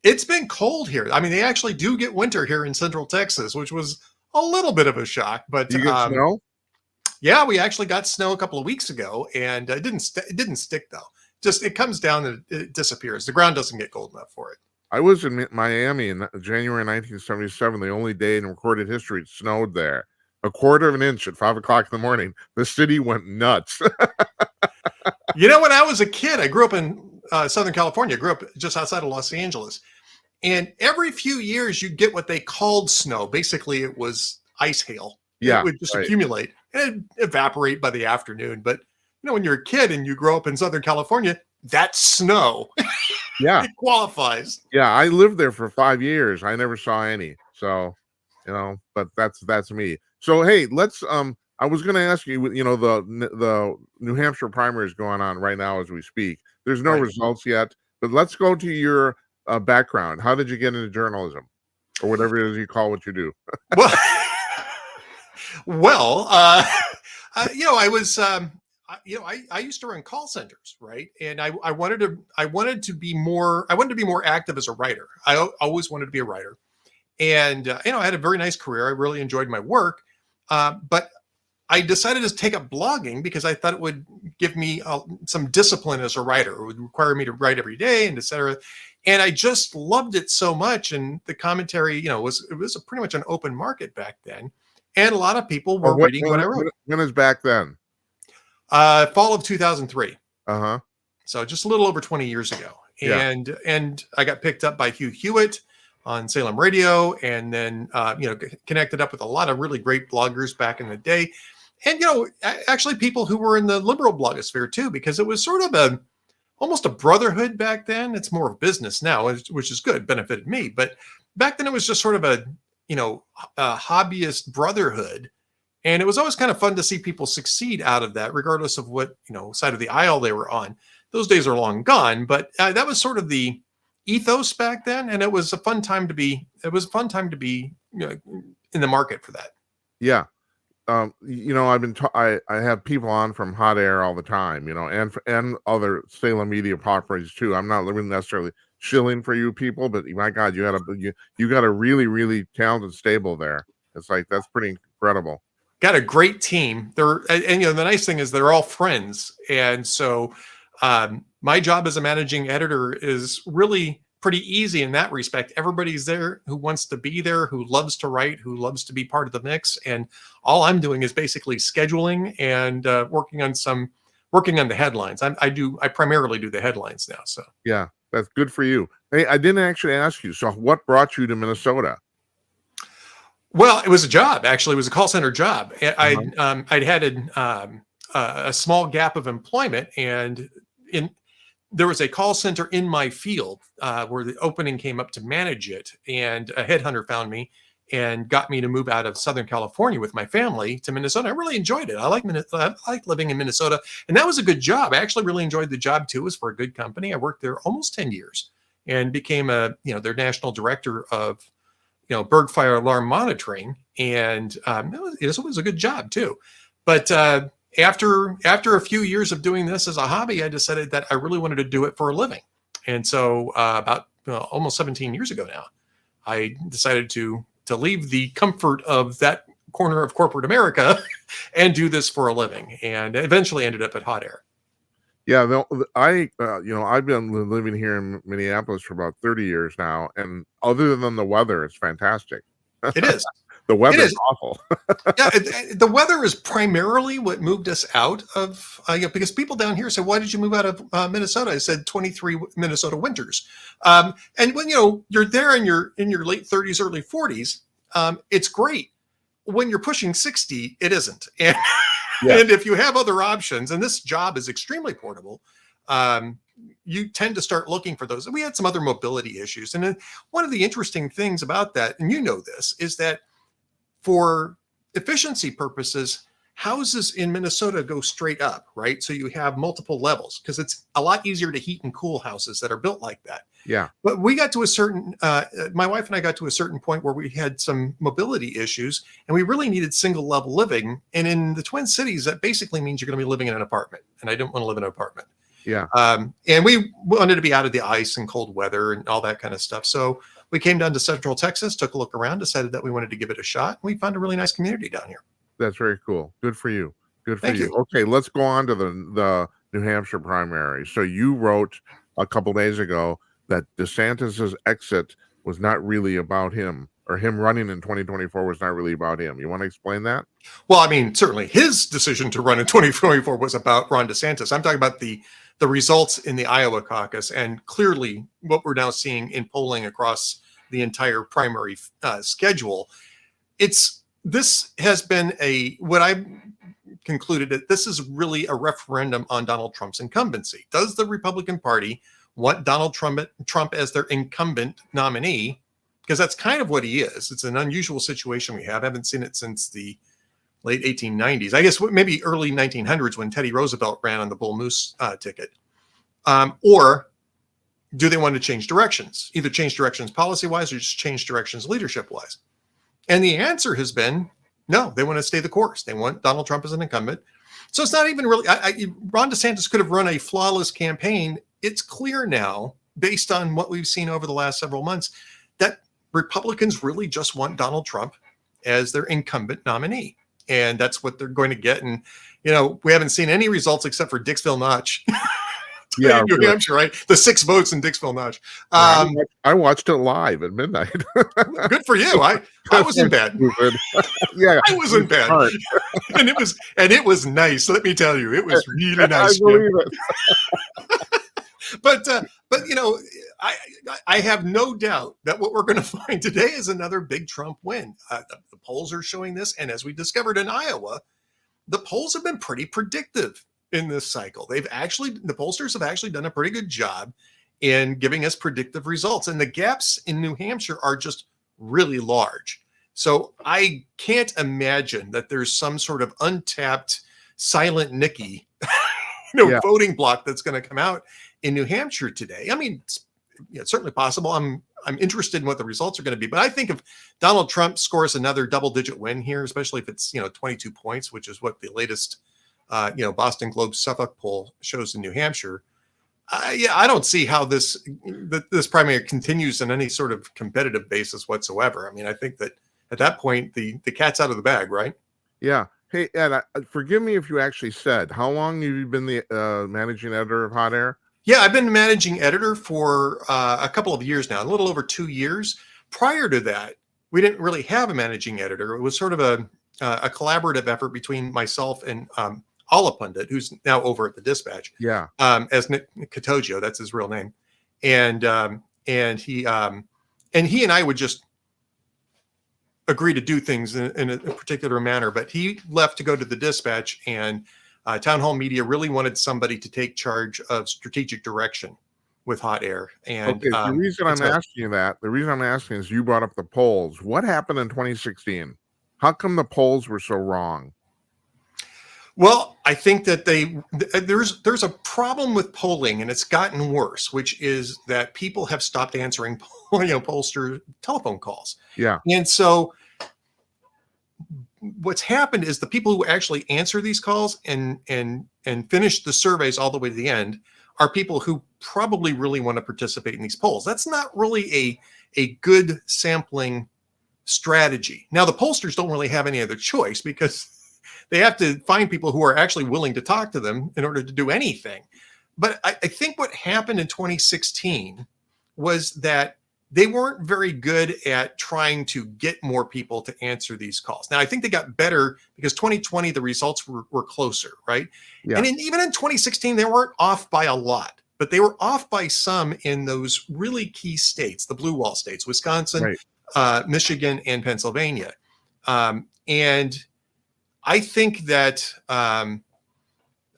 It's been cold here. I mean, they actually do get winter here in Central Texas, which was a little bit of a shock. But you get snow? Yeah, we actually got snow a couple of weeks ago, and it didn't stick though. Just it comes down and it disappears. The ground doesn't get cold enough for it. I was in Miami in January 1977, the only day in recorded history it snowed there. A quarter of an inch at 5 o'clock in the morning. The city went nuts. When I was a kid, I grew up in Southern California. I grew up just outside of Los Angeles. And every few years, you get what they called snow. Basically, it was ice hail. Yeah, it would just accumulate and it'd evaporate by the afternoon. But when you're a kid and you grow up in Southern California, that's snow. Yeah, it qualifies. Yeah, I lived there for 5 years. I never saw any. So, but that's me. So, hey, let's. I was going to ask you. The New Hampshire Primary is going on right now as we speak. There's no results yet, but let's go to your background. How did you get into journalism, or whatever it is you call what you do? I was. I used to run call centers, right? And I wanted to be more active as a writer. I always wanted to be a writer. And, I had a very nice career. I really enjoyed my work. But I decided to take up blogging because I thought it would give me some discipline as a writer. It would require me to write every day and et cetera. And I just loved it so much. And the commentary, it was pretty much an open market back then. And a lot of people were reading what I wrote. When is back then? Fall of 2003. So just a little over 20 years ago. And I got picked up by Hugh Hewitt on Salem Radio, and then connected up with a lot of really great bloggers back in the day. And actually people who were in the liberal blogosphere too, because it was sort of almost a brotherhood back then. It's more of business now, which is good, benefited me. But back then it was just sort of a hobbyist brotherhood. And it was always kind of fun to see people succeed out of that, regardless of what, side of the aisle they were on. Those days are long gone, but that was sort of the ethos back then. And it was a fun time to be, in the market for that. Yeah. I have people on from Hot Air all the time, and other Salem media properties too. I'm not living necessarily shilling for you people, but my God, you got a really, really talented stable there. It's like, that's pretty incredible. Got a great team. The nice thing is they're all friends. And so my job as a managing editor is really pretty easy in that respect. Everybody's there who wants to be there, who loves to write, who loves to be part of the mix. And all I'm doing is basically scheduling and working on the headlines. I primarily do the headlines now. So yeah, that's good for you. Hey, I didn't actually ask you. So what brought you to Minnesota? Well, it was a job. Actually, it was a call center job. I'd had a small gap of employment, and there was a call center in my field where the opening came up to manage it, and a headhunter found me and got me to move out of Southern California with my family to Minnesota. I really enjoyed it. I like living in Minnesota, and that was a good job. I actually really enjoyed the job too. It was for a good company. I worked there almost 10 years and became their national director of Berg fire alarm monitoring, and it was a good job too. But after a few years of doing this as a hobby, I decided that I really wanted to do it for a living. And so about almost 17 years ago now, I decided to leave the comfort of that corner of corporate America and do this for a living, and eventually ended up at HotAir. Yeah, I've been living here in Minneapolis for about 30 years now, and other than the weather, it's fantastic. It is. The weather's awful. Yeah, the weather is primarily what moved us out of, because people down here said, "Why did you move out of Minnesota?" I said, 23 Minnesota winters. And when you're there in your late 30s, early 40s, it's great. When you're pushing 60, it isn't. And yeah. And if you have other options, and this job is extremely portable, you tend to start looking for those. And we had some other mobility issues. And then one of the interesting things about that, and this, is that for efficiency purposes, houses in Minnesota go straight up, right? So you have multiple levels because it's a lot easier to heat and cool houses that are built like that. Yeah. But we got to a certain, my wife and I got to a certain point where we had some mobility issues and we really needed single level living. And in the Twin Cities, that basically means you're going to be living in an apartment. And I didn't want to live in an apartment. Yeah. And we wanted to be out of the ice and cold weather and all that kind of stuff. So we came down to Central Texas, took a look around, decided that we wanted to give it a shot. We found a really nice community down here. That's very cool. Good for you. Good for Thank you. Okay, let's go on to the New Hampshire primary. So you wrote a couple days ago that DeSantis's exit was not really about him, or him running in 2024 was not really about him. You want to explain that? Well, I mean, certainly his decision to run in 2024 was about Ron DeSantis. I'm talking about the results in the Iowa caucus, and clearly what we're now seeing in polling across the entire primary schedule. This has been what I concluded that this is really a referendum on Donald Trump's incumbency. Does the Republican Party want Donald Trump as their incumbent nominee? Because that's kind of what he is. It's an unusual situation we have. I haven't seen it since the late 1890s. I guess maybe early 1900s when Teddy Roosevelt ran on the Bull Moose ticket. Or do they want to change directions? Either change directions policy-wise or just change directions leadership-wise? And the answer has been no, they want to stay the course. They want Donald Trump as an incumbent. So it's not even really, Ron DeSantis could have run a flawless campaign. It's clear now, based on what we've seen over the last several months, that Republicans really just want Donald Trump as their incumbent nominee. And that's what they're going to get. And, we haven't seen any results except for Dixville Notch. Yeah, New Hampshire, right? The 6 votes in Dixville Notch. I watched it live at midnight. Good for you. I was in bed. Yeah, I was in bed, and it was nice. Let me tell you, it was really nice. I believe But it. I have no doubt that what we're going to find today is another big Trump win. The polls are showing this, and as we discovered in Iowa, the polls have been pretty predictive in this cycle. The pollsters have actually done a pretty good job in giving us predictive results, and the gaps in New Hampshire are just really large. So I can't imagine that there's some sort of untapped silent Nikki, voting block that's going to come out in New Hampshire today. I mean, it's certainly possible. I'm interested in what the results are going to be, but I think if Donald Trump scores another double-digit win here, especially if it's 22 points, which is what the latest Boston Globe Suffolk poll shows in New Hampshire. I don't see how this primary continues on any sort of competitive basis whatsoever. I mean, I think that at that point, the cat's out of the bag, right? Yeah. Hey, Ed, forgive me if you actually said, how long have you been the managing editor of HotAir? Yeah, I've been managing editor for a couple of years now, a little over 2 years. Prior to that, we didn't really have a managing editor. It was sort of a collaborative effort between myself and Alla Pundit, who's now over at the Dispatch. Yeah. As Nick Catoggio, that's his real name. And he and I would just agree to do things in a particular manner, but he left to go to the Dispatch, and Town Hall Media really wanted somebody to take charge of strategic direction with HotAir. And okay, the reason I'm asking is you brought up the polls. What happened in 2016? How come the polls were so wrong? Well, I think that there's a problem with polling, and it's gotten worse, which is that people have stopped answering pollster telephone calls. Yeah. And so what's happened is the people who actually answer these calls and finish the surveys all the way to the end are people who probably really want to participate in these polls. That's not really a good sampling strategy. Now, the pollsters don't really have any other choice because they have to find people who are actually willing to talk to them in order to do anything. But I think what happened in 2016 was that they weren't very good at trying to get more people to answer these calls. Now, I think they got better because 2020, the results were closer, right? Yeah. And even in 2016, they weren't off by a lot, but they were off by some in those really key states, the blue wall states, Wisconsin, right, Michigan, and Pennsylvania. And I think that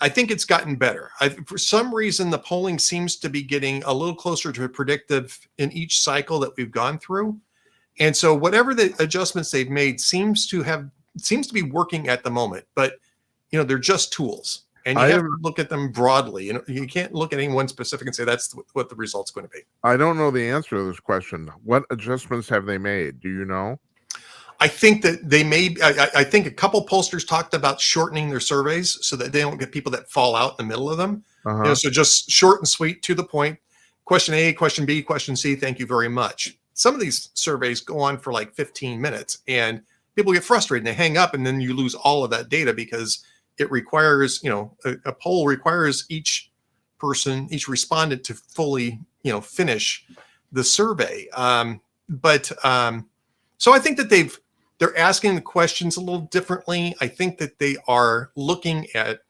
I think it's gotten better. For some reason, the polling seems to be getting a little closer to predictive in each cycle that we've gone through. And so whatever the adjustments they've made seems to be working at the moment, but they're just tools and you have to look at them broadly. You can't look at any one specific and say that's what the result's going to be. I don't know the answer to this question. What adjustments have they made? Do you know? I think that they may. I think a couple pollsters talked about shortening their surveys so that they don't get people that fall out in the middle of them. So just short and sweet, to the point. Question A, question B, question C. Thank you very much. Some of these surveys go on for like 15 minutes, and people get frustrated and they hang up, and then you lose all of that data because it requires, a poll requires each person, each respondent to fully, finish the survey. So I think that they're asking the questions a little differently. I think that they are looking at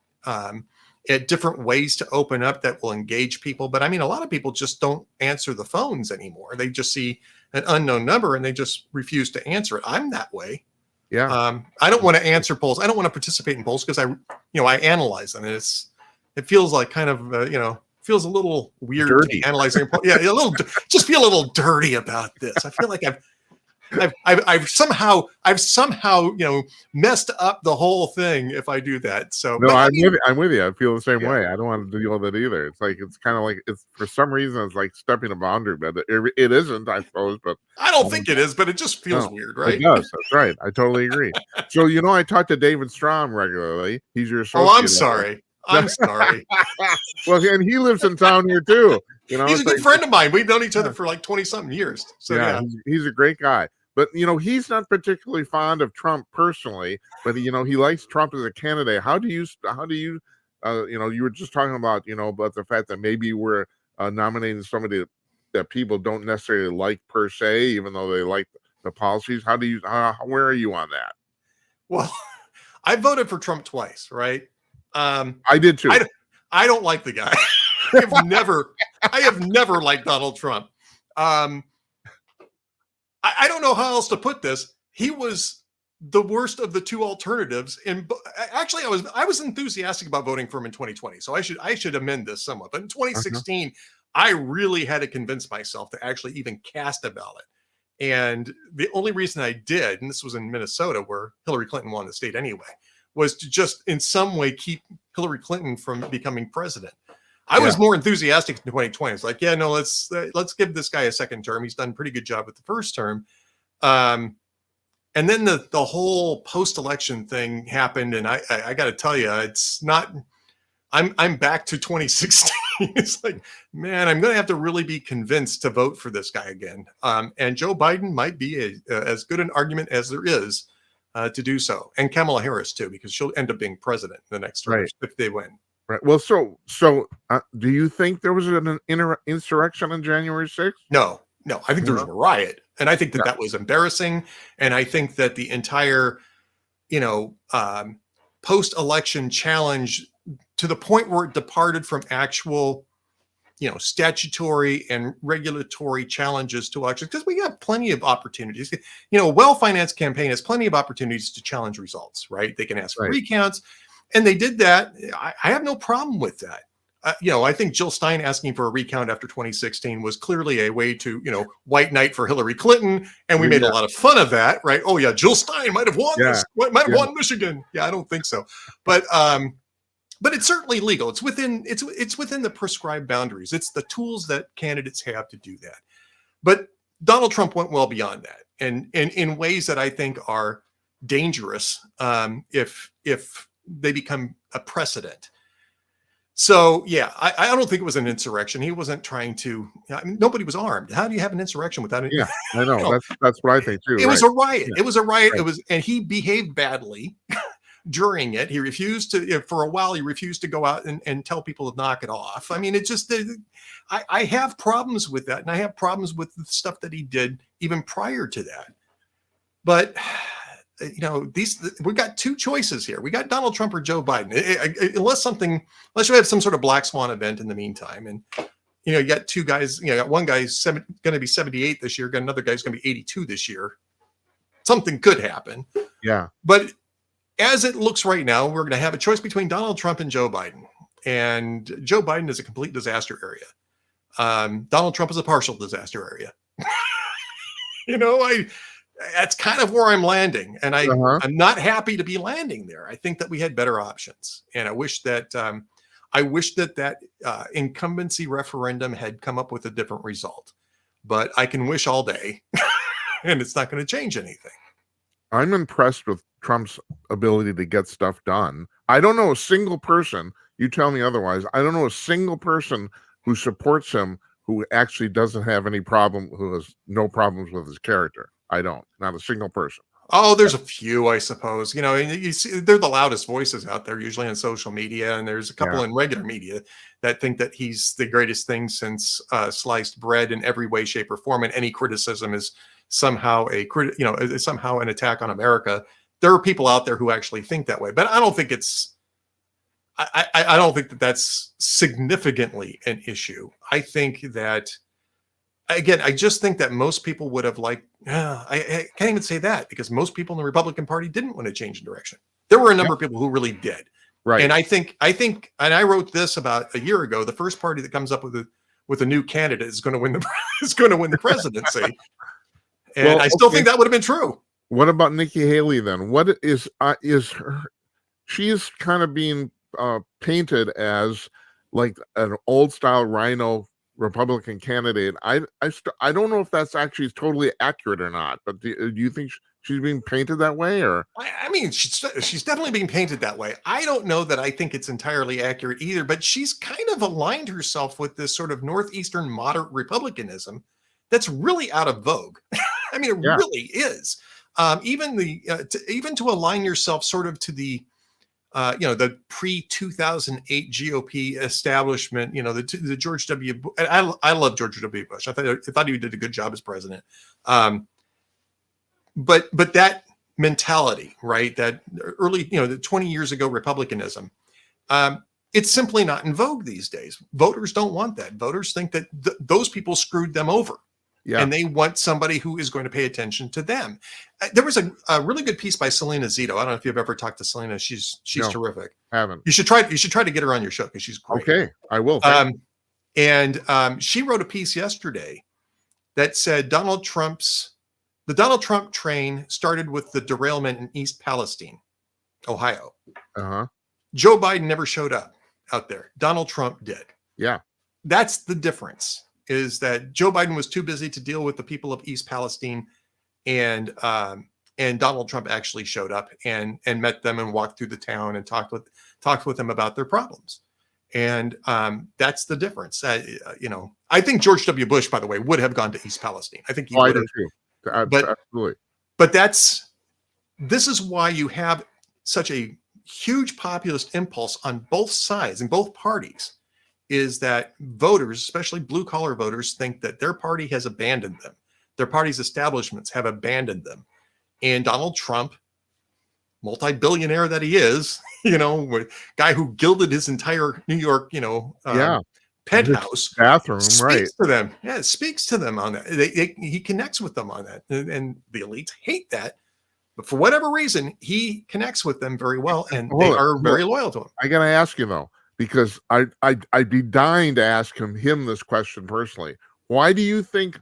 different ways to open up that will engage people. But I mean, a lot of people just don't answer the phones anymore. They just see an unknown number and they just refuse to answer it. I'm that way. Yeah. I don't want to answer polls. I don't want to participate in polls because I analyze them. And it feels like kind of, feels a little weird dirty. Analyzing. Yeah. Just feel a little dirty about this. I feel like I've somehow messed up the whole thing if I do that. So no, I'm with you. I feel the same way. I don't want to deal with it either. It's kind of like it's for some reason it's like stepping a boundary, but it isn't, I suppose. But I don't think it is, but it just feels weird, right? It does. That's right. I totally agree. So I talk to David Strom regularly. He's your associate. Oh, I'm sorry. I'm sorry. Well, and he lives in town here too. He's a good friend of mine. We've known each other for like 20-something years. So yeah. He's a great guy. But he's not particularly fond of Trump personally, but he likes Trump as a candidate. How do you you were just talking about about the fact that maybe we're nominating somebody that people don't necessarily like per se, even though they like the policies. Where are you on that? Well, I voted for Trump twice, right? I did too. I don't like the guy. I have never liked Donald Trump. I don't know how else to put this. He was the worst of the two alternatives. And actually, I was enthusiastic about voting for him in 2020. So I should amend this somewhat. But in 2016, I really had to convince myself to actually even cast a ballot. And the only reason I did, and this was in Minnesota where Hillary Clinton won the state anyway, was to just in some way keep Hillary Clinton from becoming president. I was more enthusiastic in 2020. It's like, let's give this guy a second term. He's done a pretty good job with the first term. And then the whole post-election thing happened. And I got to tell you, it's not, I'm back to 2016. It's like, man, I'm going to have to really be convinced to vote for this guy again. And Joe Biden might be as good an argument as there is to do so. And Kamala Harris too, because she'll end up being president in the next term if they win. Right. Well, so do you think there was an insurrection on January 6th? No. I think there was a riot, and I think that was embarrassing. And I think that the entire, post-election challenge to the point where it departed from actual, statutory and regulatory challenges to elections, because we have plenty of opportunities. A well-financed campaign has plenty of opportunities to challenge results, right? They can ask for recounts. And they did that. I have no problem with that. I think Jill Stein asking for a recount after 2016 was clearly a way to, white knight for Hillary Clinton. And we made a lot of fun of that, right? Oh yeah, Jill Stein might have won this, might have won Michigan. Yeah, I don't think so. But it's certainly legal. It's within the prescribed boundaries. It's the tools that candidates have to do that. But Donald Trump went well beyond that. And in ways that I think are dangerous if they become a precedent. So yeah, I don't think it was an insurrection. He wasn't trying to. I mean, nobody was armed. How do you have an insurrection without it? Yeah, I know. That's what I think too. It was a riot. Yeah. It was a riot. Right. It was, and he behaved badly during it. He refused to. For a while, he refused to go out and tell people to knock it off. I mean, it just. I have problems with that, and I have problems with the stuff that he did even prior to that. But we got two choices here. We got Donald Trump or Joe Biden. Unless you have some sort of black swan event in the meantime, and you got two guys. You got one guy's going to be 78 this year. Got another guy's going to be 82 this year. Something could happen. Yeah. But as it looks right now, we're going to have a choice between Donald Trump and Joe Biden. And Joe Biden is a complete disaster area. Donald Trump is a partial disaster area. That's kind of where I'm landing, and I'm not happy to be landing there. I think that we had better options, and I wish that that incumbency referendum had come up with a different result. But I can wish all day, and it's not going to change anything. I'm impressed with Trump's ability to get stuff done. I don't know a single person. You tell me otherwise. I don't know a single person who supports him who actually doesn't have any problem, who has no problems with his character. I don't. Not a single person. Oh, there's a few, I suppose. You see, they're the loudest voices out there, usually on social media, and there's a couple in regular media that think that he's the greatest thing since sliced bread in every way, shape, or form, and any criticism is somehow somehow an attack on America. There are people out there who actually think that way, but I don't think it's. I don't think that that's significantly an issue. I think that. Again, I just think that most people would have liked. I can't even say that, because most people in the Republican Party didn't want to change the direction. There were a number of people who really did. Right. And I think, and I wrote this about a year ago. The first party that comes up with a new candidate is going to win the presidency. And I still think that would have been true. What about Nikki Haley then? What is her? She's kind of being painted as like an old style rhino Republican candidate. I don't know if that's actually totally accurate or not, but do you think she's being painted that way? Or I mean, she's definitely being painted that way. I don't know that I think it's entirely accurate either, but she's kind of aligned herself with this sort of northeastern moderate republicanism that's really out of vogue. I mean, it really is. Even to align yourself sort of to the pre-2008 GOP establishment, the George W. I love George W. Bush. I thought he did a good job as president. But that mentality, right? That early, the 20 years ago Republicanism, it's simply not in vogue these days. Voters don't want that. Voters think that those people screwed them over. Yeah. And they want somebody who is going to pay attention to them. There was a really good piece by Selena Zito. I don't know if you've ever talked to Selena. She's terrific. Haven't. You should try to get her on your show, because she's great. Okay, I will. And she wrote a piece yesterday that said the Donald Trump train started with the derailment in East Palestine, Ohio. Joe Biden never showed up out there. Donald Trump did. Yeah. That's the difference. Is that Joe Biden was too busy to deal with the people of East Palestine, and Donald Trump actually showed up and met them and walked through the town and talked with them about their problems, and that's the difference. I think George W. Bush, by the way, would have gone to East Palestine. I think he would have too. Absolutely. But this is why you have such a huge populist impulse on both sides, in both parties. Is that voters, especially blue collar voters, think that their party has abandoned them. Their party's establishments have abandoned them. And Donald Trump, multi-billionaire that he is, guy who gilded his entire New York, penthouse bathroom, speaks to them. Yeah, it speaks to them on that. He connects with them on that. And the elites hate that. But for whatever reason, he connects with them very well, and they are very loyal to him. I got to ask you, though, because I'd be dying to ask him this question personally. Why do you think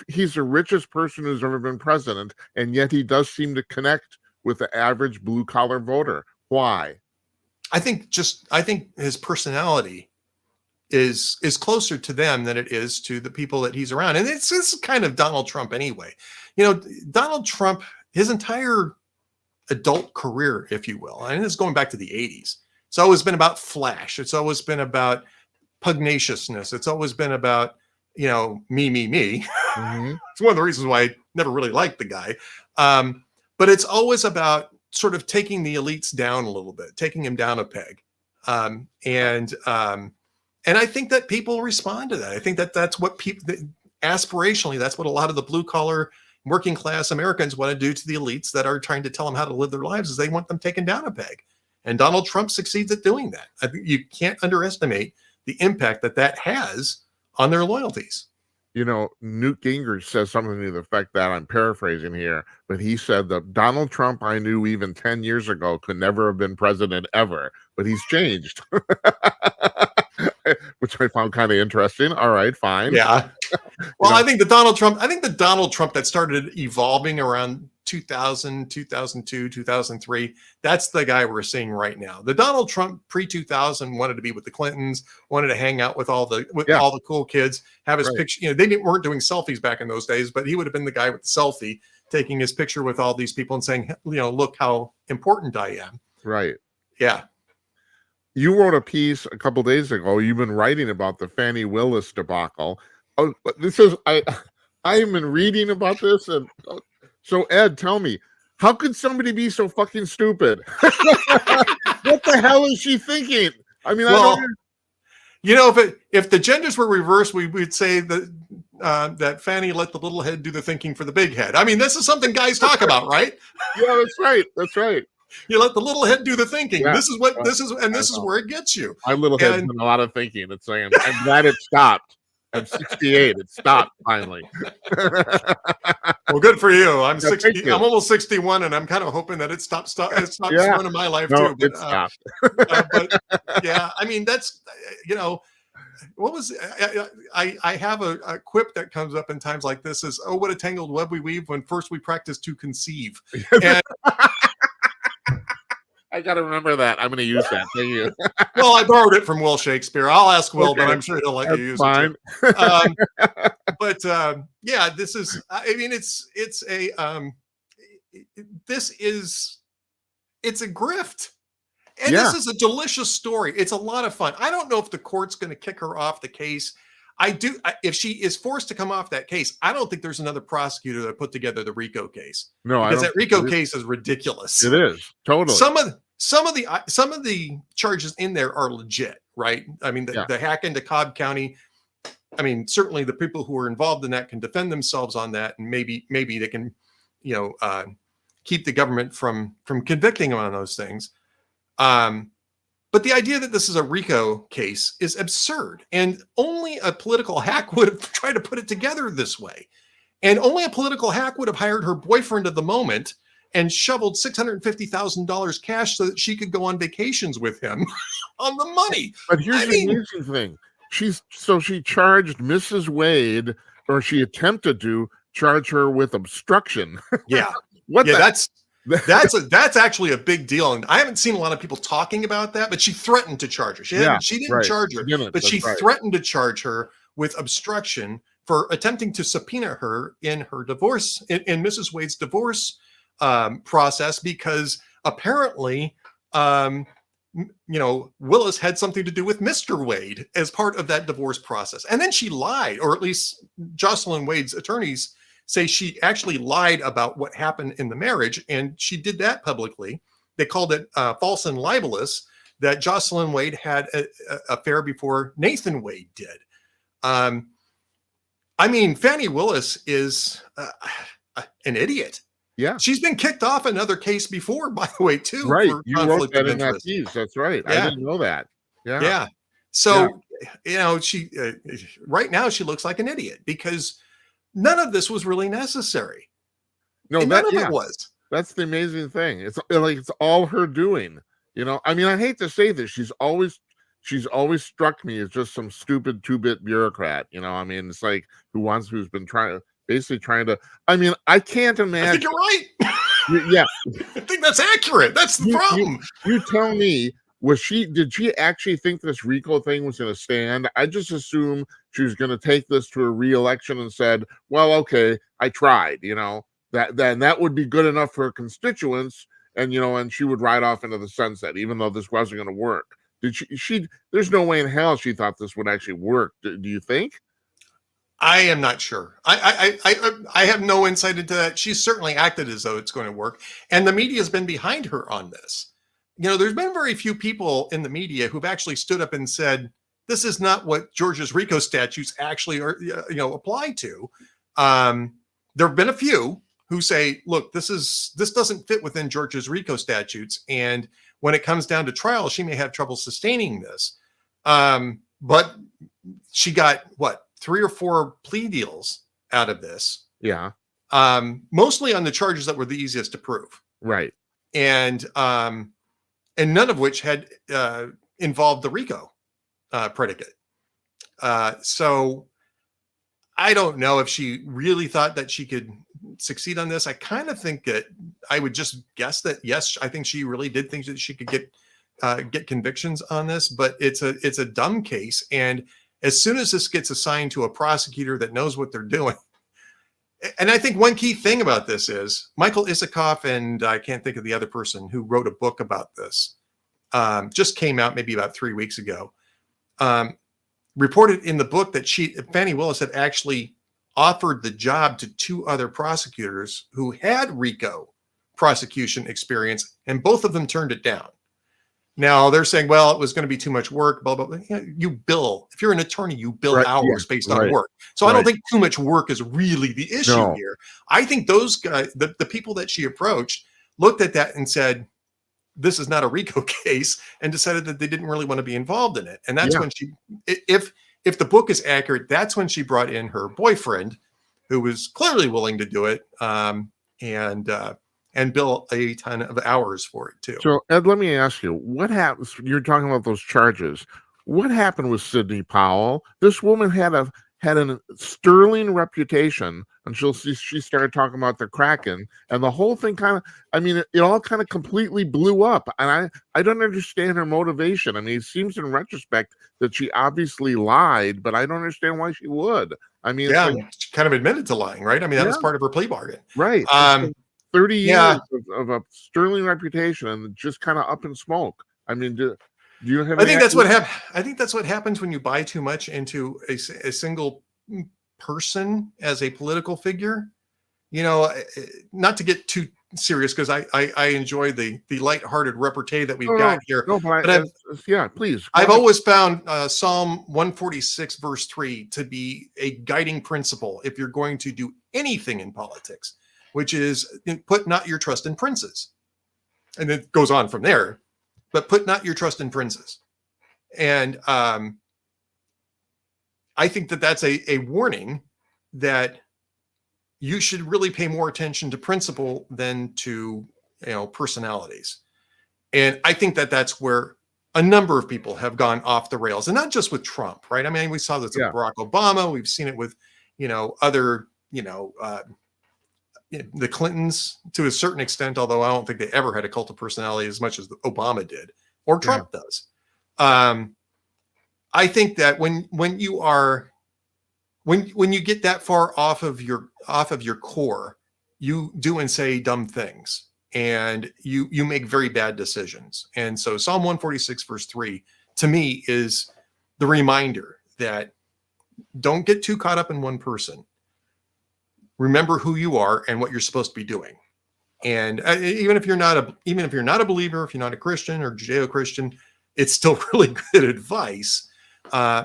he's the richest person who's ever been president, and yet he does seem to connect with the average blue collar voter? Why? I think his personality is closer to them than it is to the people that he's around. And it's kind of Donald Trump anyway. Donald Trump, his entire adult career, if you will. And it's going back to the 80s. It's always been about flash. It's always been about pugnaciousness. It's always been about, me. Mm-hmm. It's one of the reasons why I never really liked the guy. But it's always about sort of taking the elites down a little bit, taking them down a peg. And I think that people respond to that. I think that that's what people aspirationally, that's what a lot of the blue collar working class Americans want to do to the elites that are trying to tell them how to live their lives, is they want them taken down a peg. And Donald Trump succeeds at doing that. I think you can't underestimate the impact that has on their loyalties. Newt Gingrich says something to the effect that, I'm paraphrasing here, but he said that Donald Trump I knew even 10 years ago could never have been president ever, but he's changed. Which I found kind of interesting. All right, fine. Yeah. Well, I think the Donald Trump that started evolving around 2000, 2002, 2003, that's the guy we're seeing right now. The Donald Trump pre-2000 wanted to be with the Clintons, wanted to hang out with all the cool kids, have his picture. They weren't doing selfies back in those days, but he would have been the guy with the selfie, taking his picture with all these people and saying, look how important I am. Right. Yeah. You wrote a piece a couple days ago. You've been writing about the Fani Willis debacle. Oh, this is I've been reading about this, and so Ed, tell me, how could somebody be so fucking stupid? What the hell is she thinking? I mean, if the genders were reversed, we would say that that Fani let the little head do the thinking for the big head. I mean, this is something guys talk about, right? Yeah, that's right. That's right. You let the little head do the thinking. Yeah. This is where it gets you. My little head's done a lot of thinking. It's saying, I'm glad it stopped. At 68, it stopped finally. Well, good for you. I'm 60. I'm almost 61, and I'm kind of hoping that it stops one in my life too. But, it stopped. But yeah, I mean, that's what was I have a quip that comes up in times like this is, oh, what a tangled web we weave when first we practice to conceive. And I got to remember that. I'm going to use that. Thank you. Well, I borrowed it from Will Shakespeare. I'll ask Will, but I'm sure he'll let you use it too. But yeah, this is. I mean, it's a grift, and this is a delicious story. It's a lot of fun. I don't know if the court's going to kick her off the case. If she is forced to come off that case, I don't think there's another prosecutor that put together the RICO case. No, because that RICO case is ridiculous. It is totally. Some of the charges in there are legit, right? I mean, the hack into Cobb County. I mean, certainly the people who are involved in that can defend themselves on that, and maybe they can, keep the government from convicting them on those things. But the idea that this is a RICO case is absurd, and only a political hack would have tried to put it together this way. And only a political hack would have hired her boyfriend of the moment and shoveled $650,000 cash so that she could go on vacations with him on the money. But here's the amazing thing. She charged Mrs. Wade, or she attempted to charge her with obstruction. Yeah. That's actually a big deal, and I haven't seen a lot of people talking about that. But she threatened to charge her. She didn't charge her, but she threatened to charge her with obstruction for attempting to subpoena her in her divorce, in Mrs. Wade's divorce process, because apparently, Willis had something to do with Mr. Wade as part of that divorce process, and then she lied, or at least Jocelyn Wade's attorneys say she actually lied about what happened in the marriage, and she did that publicly. They called it false and libelous, that Jocelyn Wade had an affair before Nathan Wade did. I mean, Fani Willis is an idiot. Yeah. She's been kicked off another case before, by the way, too. Right. You wrote that in that piece. That's right. Yeah. I didn't know that. Yeah. Yeah. So, she right now she looks like an idiot because none of this was really necessary. No, none of it was. That's the amazing thing. It's like it's all her doing. I mean, I hate to say this. She's always struck me as just some stupid 2-bit bureaucrat. I mean, it's like who's been trying to. I mean, I can't imagine. I think you're right. Yeah, I think that's accurate. That's the problem. You tell me. Did she actually think this RICO thing was going to stand? I just assumed she was going to take this to a re-election and said, well, okay, I tried, that would be good enough for her constituents. and and she would ride off into the sunset, even though this wasn't going to work. Did she? There's no way in hell she thought this would actually work. Do you think? I am not sure. I have no insight into that. She's certainly acted as though it's going to work, and the media has been behind her on this. There's been very few people in the media who've actually stood up and said, this is not what Georgia's RICO statutes actually are, apply to. There have been a few who say, look, this doesn't fit within Georgia's RICO statutes. And when it comes down to trial, she may have trouble sustaining this. But she got 3 or 4 plea deals out of this. Yeah. Mostly on the charges that were the easiest to prove. Right. And none of which had involved the RICO predicate. So I don't know if she really thought that she could succeed on this. I kind of think that I would just guess that, yes, I think she really did think that she could get convictions on this, but it's a dumb case. And as soon as this gets assigned to a prosecutor that knows what they're doing, and I think one key thing about this is Michael Isikoff, and I can't think of the other person who wrote a book about this, just came out maybe about 3 weeks ago, reported in the book that Fani Willis had actually offered the job to 2 other prosecutors who had RICO prosecution experience, and both of them turned it down. Now they're saying, well, it was going to be too much work, blah, blah, blah. You bill. If you're an attorney, you bill hours based on work. So I don't think too much work is really the issue here. I think those guys, the people that she approached, looked at that and said, this is not a RICO case, and decided that they didn't really want to be involved in it. And that's when she, if the book is accurate, that's when she brought in her boyfriend, who was clearly willing to do it, and bill a ton of hours for it too. So Ed, let me ask you, what happens? You're talking about those charges. What happened with Sidney Powell? This woman had a sterling reputation until she started talking about the Kraken, and the whole thing it all kind of completely blew up. And I don't understand her motivation. I mean, it seems in retrospect that she obviously lied, but I don't understand why she would. I mean, she kind of admitted to lying, right? I mean, that was part of her plea bargain, right? 30 years of a sterling reputation, and just kind of up in smoke. I mean, do you have? I think that's what happens. I think that's what happens when you buy too much into a single person as a political figure. Not to get too serious, because I enjoy the lighthearted repartee that we've got here. No, but please. I've always found Psalm 146 verse 3 to be a guiding principle if you're going to do anything in politics, which is put not your trust in princes. And it goes on from there, but put not your trust in princes. And I think that that's a warning that you should really pay more attention to principle than to, personalities. And I think that that's where a number of people have gone off the rails, and not just with Trump, right? I mean, we saw this with Barack Obama. We've seen it with, other, the Clintons to a certain extent, although I don't think they ever had a cult of personality as much as Obama did, or Trump does. I think that when you get that far off of your core, you do and say dumb things, and you make very bad decisions. And so Psalm 146 verse 3 to me is the reminder that don't get too caught up in one person. Remember who you are and what you're supposed to be doing. And even if you're not a believer, if you're not a Christian or Judeo-Christian, it's still really good advice,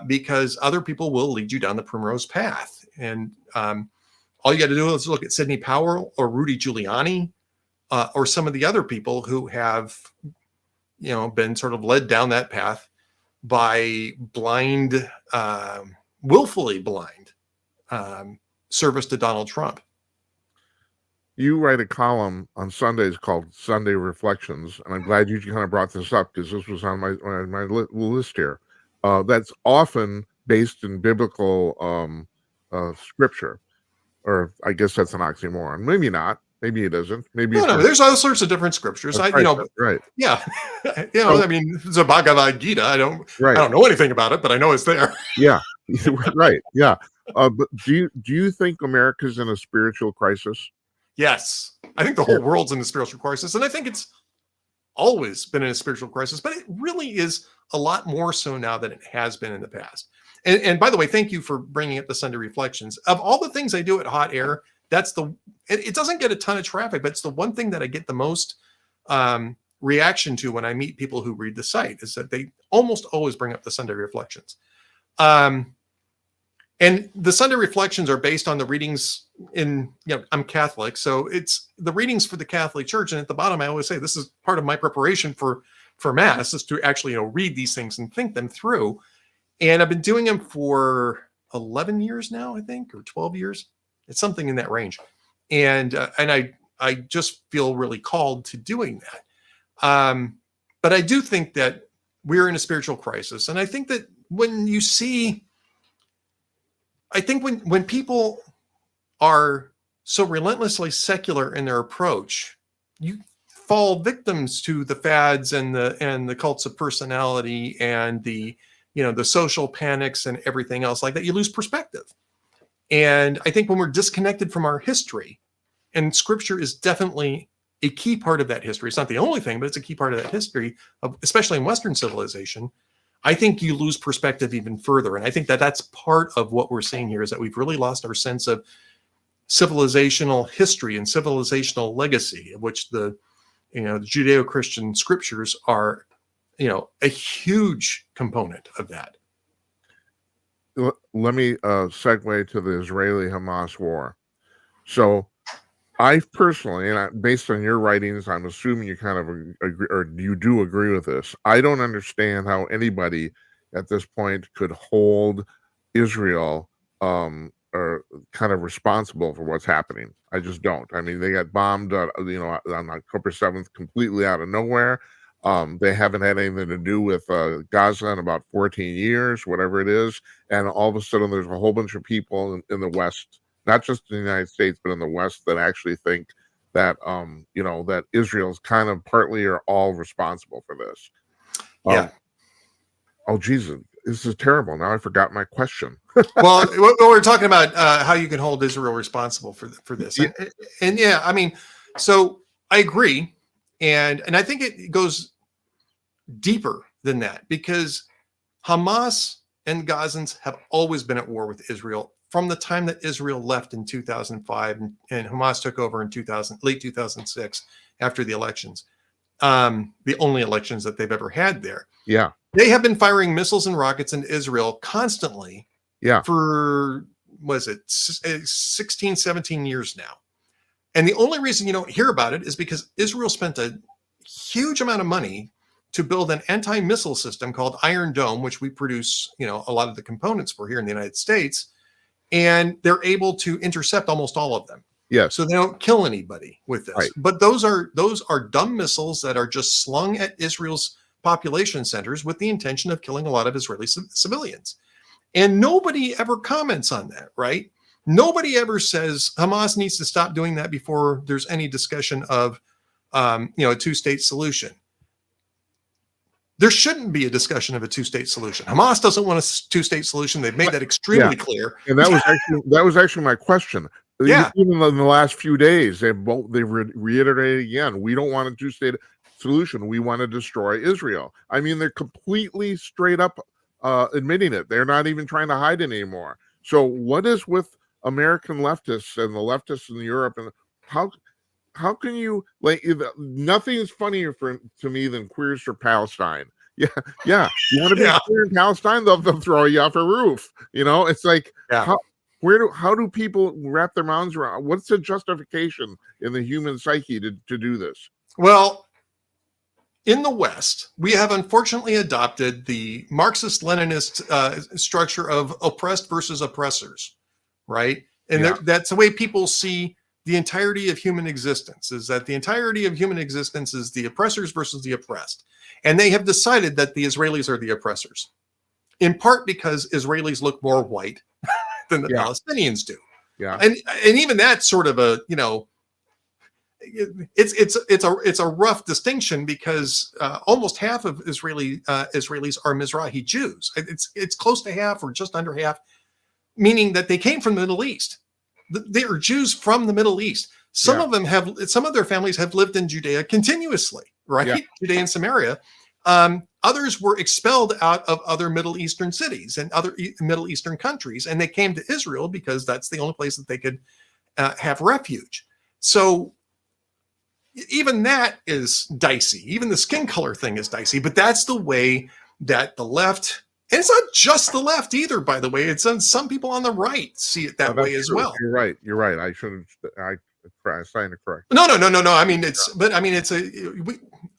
because other people will lead you down the primrose path. And all you got to do is look at Sidney Powell or Rudy Giuliani, or some of the other people who have, been sort of led down that path by willfully blind service to Donald Trump. You write a column on Sundays called Sunday Reflections, and I'm glad you kind of brought this up, because this was on my list here. That's often based in biblical scripture, or I guess that's an oxymoron. Maybe not. Maybe it isn't. Maybe no. There's all sorts of different scriptures. Right. Yeah. I mean, it's a Bhagavad Gita. I don't know anything about it, but I know it's there. Yeah. Right. Yeah. But do you think America's in a spiritual crisis? Yes, I think the whole world's in a spiritual crisis, and I think it's always been in a spiritual crisis, but it really is a lot more so now than it has been in the past. And by the way, thank you for bringing up the Sunday Reflections. Of all the things I do at Hot Air, it doesn't get a ton of traffic, but it's the one thing that I get the most reaction to when I meet people who read the site, is that they almost always bring up the Sunday Reflections. And the Sunday Reflections are based on the readings I'm Catholic, so it's the readings for the Catholic Church. And at the bottom, I always say, this is part of my preparation for Mass, is to actually, read these things and think them through. And I've been doing them for 11 years now, I think, or 12 years. It's something in that range. And I just feel really called to doing that. But I do think that we're in a spiritual crisis. And I think that when people are so relentlessly secular in their approach, you fall victims to the fads and the cults of personality and the social panics and everything else like that. You lose perspective. And I think when we're disconnected from our history, and Scripture is definitely a key part of that history. It's not the only thing, but it's a key part of that history, especially in Western civilization. I think you lose perspective even further. And I think that that's part of what we're seeing here, is that we've really lost our sense of civilizational history and civilizational legacy, of which the Judeo-Christian scriptures are, a huge component of that. Let me segue to the Israeli-Hamas war. So I personally, and based on your writings, I'm assuming you kind of agree, or you do agree with this. I don't understand how anybody at this point could hold Israel or kind of responsible for what's happening. I just don't. I mean, they got bombed, on October 7th, completely out of nowhere. They haven't had anything to do with Gaza in about 14 years, whatever it is. And all of a sudden, there's a whole bunch of people in the West, not just in the United States, but in the West, that actually think that, that Israel's kind of partly or all responsible for this. Yeah. Oh, Jesus. This is terrible. Now I forgot my question. Well, we're talking about how you can hold Israel responsible for this. Yeah. And yeah, I mean, so I agree. And I think it goes deeper than that, because Hamas and Gazans have always been at war with Israel from the time that Israel left in 2005 and Hamas took over in late 2006 after the elections, the only elections that they've ever had there. Yeah. They have been firing missiles and rockets into Israel constantly for, 16, 17 years now. And the only reason you don't hear about it is because Israel spent a huge amount of money to build an anti-missile system called Iron Dome, which we produce, a lot of the components for here in the United States. And they're able to intercept almost all of them. Yes. So they don't kill anybody with this. Right. But those are dumb missiles that are just slung at Israel's population centers with the intention of killing a lot of Israeli civilians. And nobody ever comments on that, right? Nobody ever says Hamas needs to stop doing that before there's any discussion of, a two-state solution. There shouldn't be a discussion of a two-state solution. Hamas doesn't want a two-state solution. They've made that extremely clear. And that was actually my question. Yeah. Even in the last few days, they reiterated again, we don't want a two-state solution. We want to destroy Israel. I mean, they're completely straight up admitting it. They're not even trying to hide it anymore. So what is with American leftists and the leftists in Europe, and how can you, nothing is funnier to me than Queers for Palestine. Yeah. You want to be queer in Palestine? They'll throw you off a roof. It's like, how do people wrap their minds around? What's the justification in the human psyche to do this? Well, in the West, we have unfortunately adopted the Marxist-Leninist structure of oppressed versus oppressors, right? And that's the way people see the entirety of human existence, is that the entirety of human existence is the oppressors versus the oppressed. And they have decided that the Israelis are the oppressors, in part because Israelis look more white than the Palestinians do. Yeah. And even that's sort of a, it's a rough distinction, because almost half of Israelis are Mizrahi Jews. It's close to half or just under half, meaning that they came from the Middle East. They are Jews from the Middle East. Some of their families have lived in Judea continuously. right? Yeah. Judea and Samaria. Others were expelled out of other Middle Eastern cities and other Middle Eastern countries, and they came to Israel because that's the only place that they could have refuge. So even that is dicey. Even the skin color thing is dicey, but that's the way that the left, and it's not just the left either, by the way. It's some people on the right see it that way as well. You're right. You're right. I shouldn't. I signed it correct. No. I mean, it's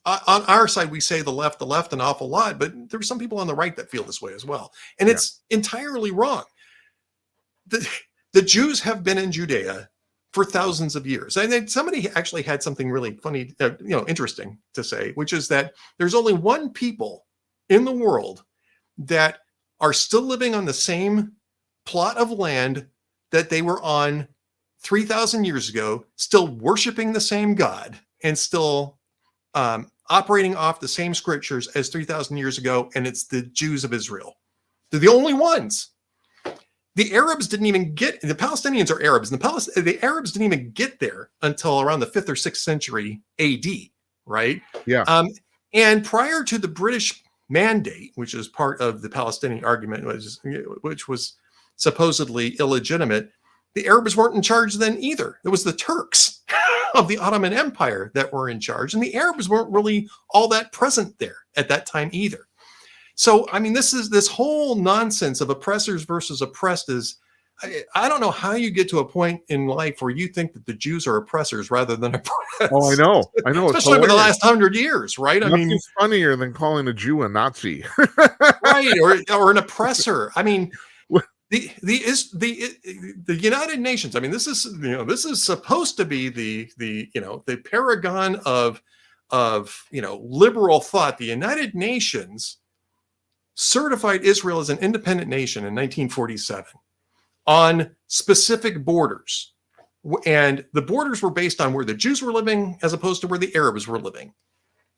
on our side, we say the left an awful lot, but there's some people on the right that feel this way as well. And it's entirely wrong. The Jews have been in Judea for thousands of years. And then somebody actually had something really funny, interesting to say, which is that there's only one people in the world that are still living on the same plot of land that they were on 3,000 years ago, still worshiping the same God and still operating off the same scriptures as 3,000 years ago. And it's the Jews of Israel. They're the only ones. The Arabs didn't even get, the Palestinians are Arabs, and the Arabs didn't even get there until around the 5th or 6th century AD, right? Yeah. And prior to the British Mandate, which is part of the Palestinian argument, which was supposedly illegitimate, the Arabs weren't in charge then either. It was the Turks of the Ottoman Empire that were in charge, and the Arabs weren't really all that present there at that time either. So, I mean, this whole nonsense of oppressors versus oppressed is, I don't know how you get to a point in life where you think that the Jews are oppressors rather than oppressed. Oh, I know. Especially over the last 100 years, right? Nothing's I mean, funnier than calling a Jew a Nazi, right? Or an oppressor. I mean, the United Nations. I mean, this is supposed to be the paragon of liberal thought. The United Nations certified Israel as an independent nation in 1947 on specific borders. And the borders were based on where the Jews were living as opposed to where the Arabs were living.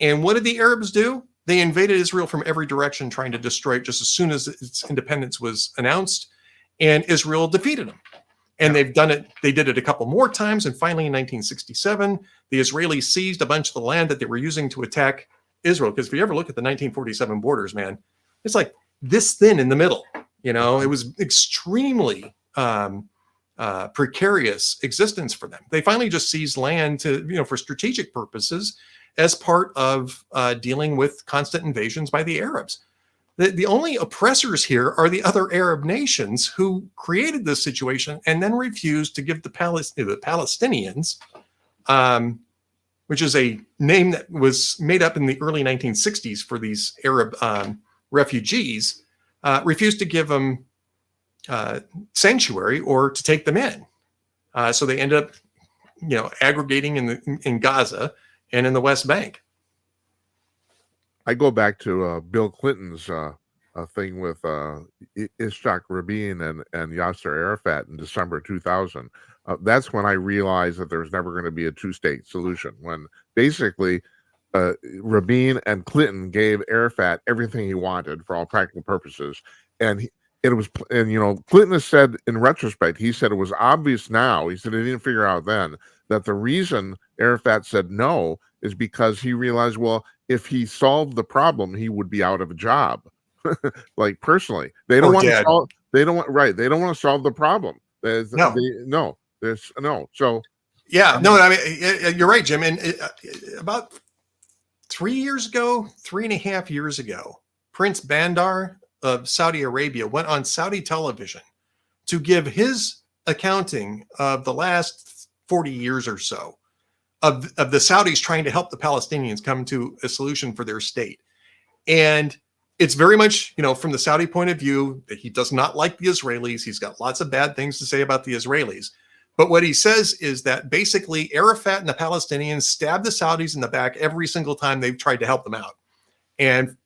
And what did the Arabs do? They invaded Israel from every direction, trying to destroy it just as soon as its independence was announced. And Israel defeated them. And they've done it. They did it a couple more times. And finally, in 1967, the Israelis seized a bunch of the land that they were using to attack Israel. Because if you ever look at the 1947 borders, man, it's like this thin in the middle. It was extremely precarious existence for them. They finally just seized land to, for strategic purposes as part of dealing with constant invasions by the Arabs. The only oppressors here are the other Arab nations who created this situation and then refused to give the Palestinians, which is a name that was made up in the early 1960s for these Arab refugees, refused to give them sanctuary or to take them in. So they ended up, aggregating in Gaza and in the West Bank. I go back to Bill Clinton's thing with Ishaq Rabin and Yasser Arafat in December 2000. That's when I realized that there was never going to be a two-state solution. When basically Rabin and Clinton gave Arafat everything he wanted for all practical purposes, and Clinton has said in retrospect, he said it was obvious now. He said he didn't figure out then that the reason Arafat said no is because he realized, well, if he solved the problem, he would be out of a job. Like personally, they don't want to solve. They don't want They don't want to solve the problem. So yeah, no. I mean, you're right, Jim. And about 3.5 years ago, Prince Bandar of Saudi Arabia went on Saudi television to give his accounting of the last 40 years or so of the Saudis trying to help the Palestinians come to a solution for their state. And it's very much, from the Saudi point of view, that he does not like the Israelis. He's got lots of bad things to say about the Israelis. But what he says is that basically Arafat and the Palestinians stabbed the Saudis in the back every single time they've tried to help them out. And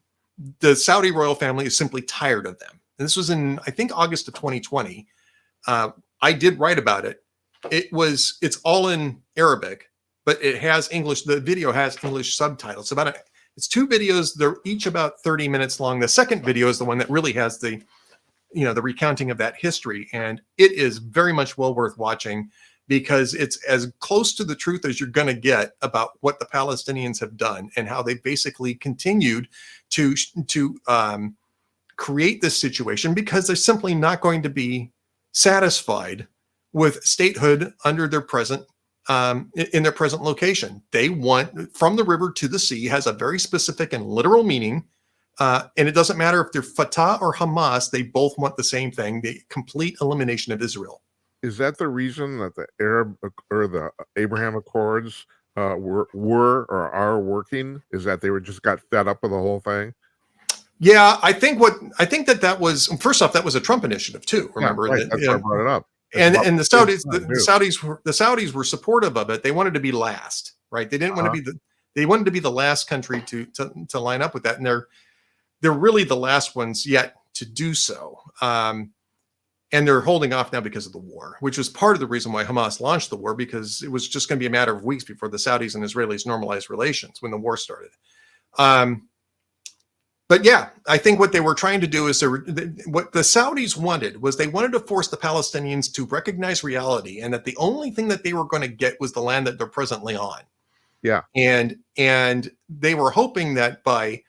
the Saudi royal family is simply tired of them. And this was in, I think, August of 2020. I did write about it. It's all in Arabic, but it has English. The video has English subtitles. It's two videos. They're each about 30 minutes long. The second video is the one that really has the recounting of that history. And it is very much well worth watching. because it's as close to the truth as you're going to get about what the Palestinians have done and how they basically continued to create this situation, because they're simply not going to be satisfied with statehood under their present in their present location. They want, from the river to the sea has a very specific and literal meaning. And it doesn't matter if they're Fatah or Hamas, they both want the same thing, the complete elimination of Israel. Is that the reason that the Arab or the Abraham Accords were or are working? Is that they just got fed up with the whole thing? Yeah, I think that was, first off, that was a Trump initiative too. Remember, yeah, right. That's why I brought it up. And the Saudis were supportive of it. They wanted to be last, right? They didn't want to be they wanted to be the last country to line up with that, and they're really the last ones yet to do so. And they're holding off now because of the war, which was part of the reason why Hamas launched the war, because it was just going to be a matter of weeks before the Saudis and Israelis normalized relations when the war started. But yeah, I think what they were trying to do is what the Saudis wanted was they wanted to force the Palestinians to recognize reality, and that the only thing that they were going to get was the land that they're presently on. Yeah. And they were hoping that by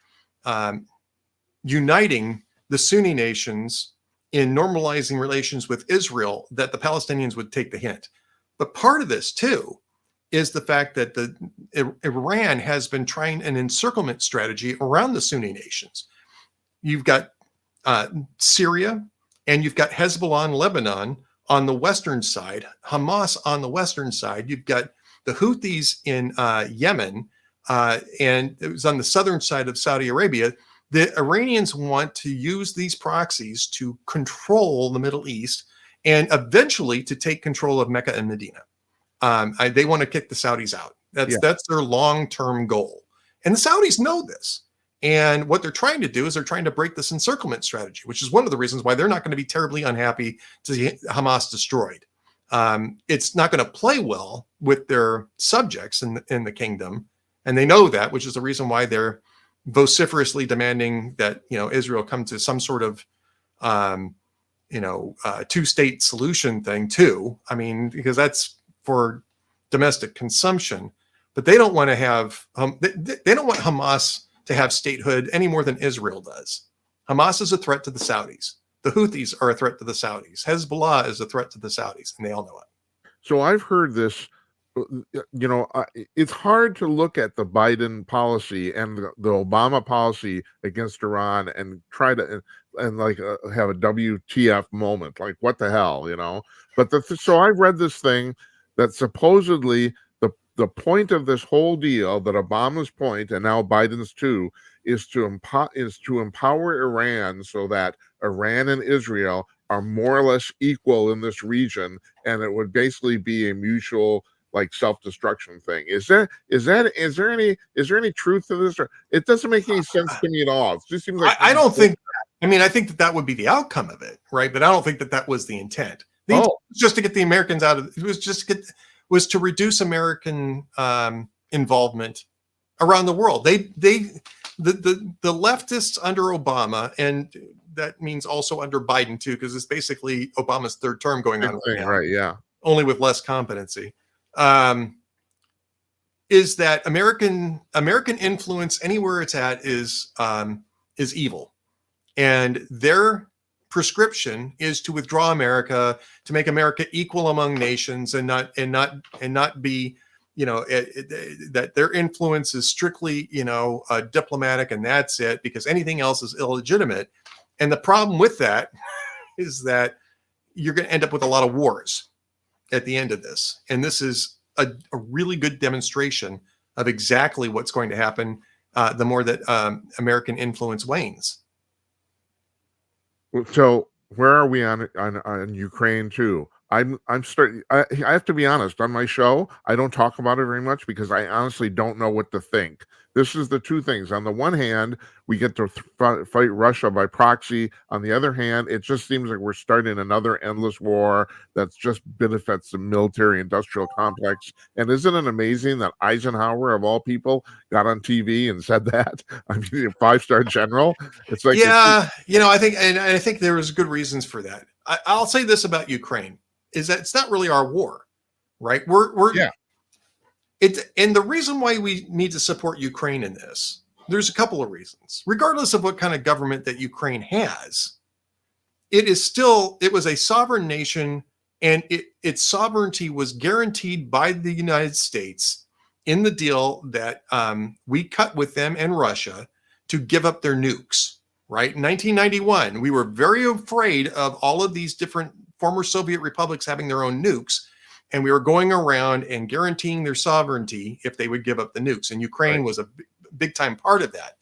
uniting the Sunni nations in normalizing relations with Israel, that the Palestinians would take the hint. But part of this too is the fact that Iran has been trying an encirclement strategy around the Sunni nations. You've got Syria, and you've got Hezbollah in Lebanon on the western side, Hamas on the western side. You've got the Houthis in Yemen, and it was on the southern side of Saudi Arabia. The Iranians want to use these proxies to control the Middle East and eventually to take control of Mecca and Medina. They want to kick the Saudis out. That's their long-term goal. And the Saudis know this. And what they're trying to do is they're trying to break this encirclement strategy, which is one of the reasons why they're not going to be terribly unhappy to see Hamas destroyed. It's not going to play well with their subjects in the kingdom. And they know that, which is the reason why they're vociferously demanding that, Israel come to some sort of, two-state solution thing too. I mean, because that's for domestic consumption, but they don't want to have, they don't want Hamas to have statehood any more than Israel does. Hamas is a threat to the Saudis. The Houthis are a threat to the Saudis. Hezbollah is a threat to the Saudis, and they all know it. So I've heard this, it's hard to look at the Biden policy and the Obama policy against Iran and try to have a WTF moment, like what the hell, But so I've read this thing that supposedly the point of this whole deal, that Obama's point and now Biden's too, is to empower Iran so that Iran and Israel are more or less equal in this region, and it would basically be a mutual self-destruction thing. Is there any truth to this? Or it doesn't make any sense to me at all. It just seems like I think that would be the outcome of it, right? But I don't think that was the intent. The intent was just to get the Americans out of it. Was to reduce American involvement around the world. The leftists under Obama, and that means also under Biden too, because it's basically Obama's third term going on right now, right? Yeah, only with less competency. Is that American influence anywhere it's at is evil, and their prescription is to withdraw America, to make America equal among nations, and not be, that their influence is strictly, diplomatic, and that's it, because anything else is illegitimate. And the problem with that is that you're going to end up with a lot of wars at the end of this. And this is a really good demonstration of exactly what's going to happen the more that American influence wanes. So where are we on Ukraine too? I have to be honest, on my show, I don't talk about it very much because I honestly don't know what to think. This is the two things. On the one hand, we get to fight Russia by proxy. On the other hand, it just seems like we're starting another endless war that's just benefits the military industrial complex. And isn't it amazing that Eisenhower, of all people, got on TV and said that? I mean, a 5-star general. It's like, I think there was good reasons for that. I'll say this about Ukraine, is that it's not really our war. right? We're Yeah. And the reason why we need to support Ukraine in this, there's a couple of reasons. Regardless of what kind of government that Ukraine has, it was a sovereign nation, and its sovereignty was guaranteed by the United States in the deal that we cut with them and Russia to give up their nukes, right? In 1991, we were very afraid of all of these different former Soviet republics having their own nukes. And we were going around and guaranteeing their sovereignty if they would give up the nukes. And Ukraine was a big time part of that.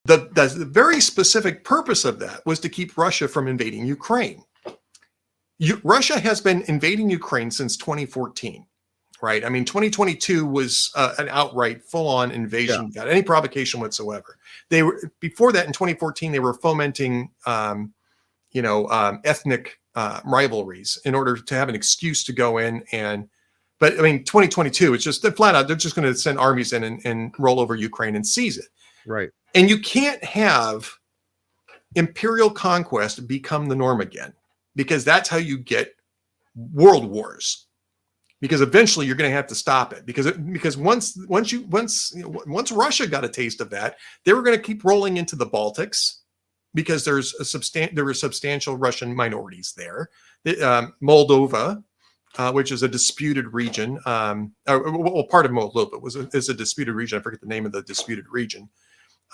The very specific purpose of that was to keep Russia from invading Ukraine. Russia has been invading Ukraine since 2014, right? I mean, 2022 was an outright full-on invasion without any provocation whatsoever. They were, before that in 2014, they were fomenting, ethnic rivalries in order to have an excuse to go in but I mean, 2022, it's just flat out, they're just going to send armies in and roll over Ukraine and seize it. Right. And you can't have imperial conquest become the norm again, because that's how you get world wars. Because eventually you're going to have to stop it, because once Russia got a taste of that, they were going to keep rolling into the Baltics, because there were substantial Russian minorities there. Moldova, which is a disputed region, part of Moldova is a disputed region. I forget the name of the disputed region.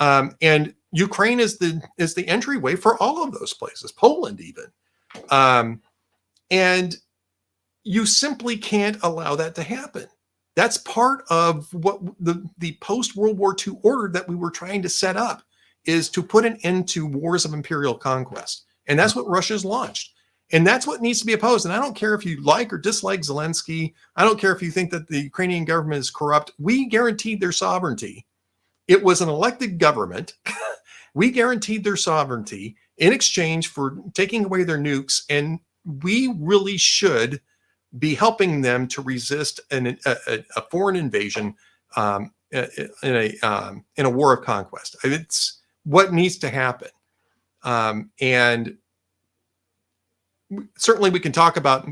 And Ukraine is the entryway for all of those places, Poland even. And you simply can't allow that to happen. That's part of what the post-World War II order that we were trying to set up, is to put an end to wars of imperial conquest. And that's what Russia's launched. And that's what needs to be opposed. And I don't care if you like or dislike Zelensky. I don't care if you think that the Ukrainian government is corrupt. We guaranteed their sovereignty. It was an elected government. We guaranteed their sovereignty in exchange for taking away their nukes. And we really should be helping them to resist a foreign invasion in a war of conquest. It's what needs to happen. And certainly we can talk about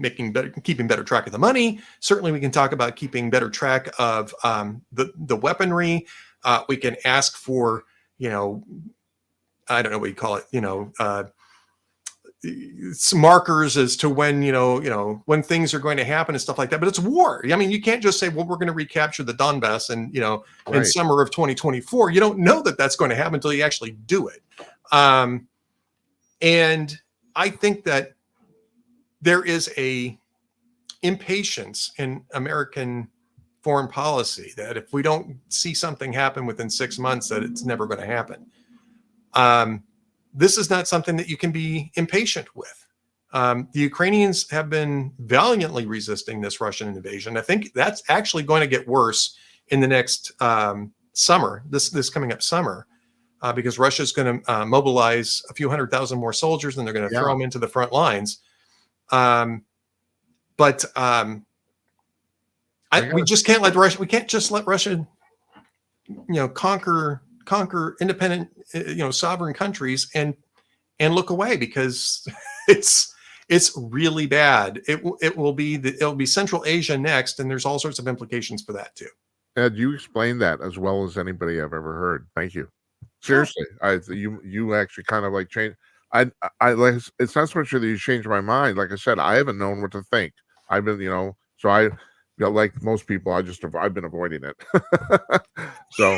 keeping better track of the money. Certainly we can talk about keeping better track of the weaponry. We can ask for, I don't know what you call it, some markers as to when, when things are going to happen and stuff like that. But it's war. I mean, you can't just say, well, we're going to recapture the Donbass and, in summer of 2024. You don't know that that's going to happen until you actually do it. And I think that there is a impatience in American foreign policy that if we don't see something happen within 6 months, that it's never going to happen. This is not something that you can be impatient with. The Ukrainians have been valiantly resisting this Russian invasion. I think that's actually going to get worse in the next summer, this coming up summer, because Russia's going to mobilize a few 100,000 more soldiers, and they're going to throw them into the front lines. We just can't let Russia. We can't just let Russia, conquer independent, sovereign countries and look away, because it's really bad. It'll be Central Asia next, and there's all sorts of implications for that too. Ed, you explained that as well as anybody I've ever heard. Thank you. Seriously, you actually kind of like changed. I like, it's not so much that you changed my mind. Like I said, I haven't known what to think. I've been, so I, like most people, I've been avoiding it. So,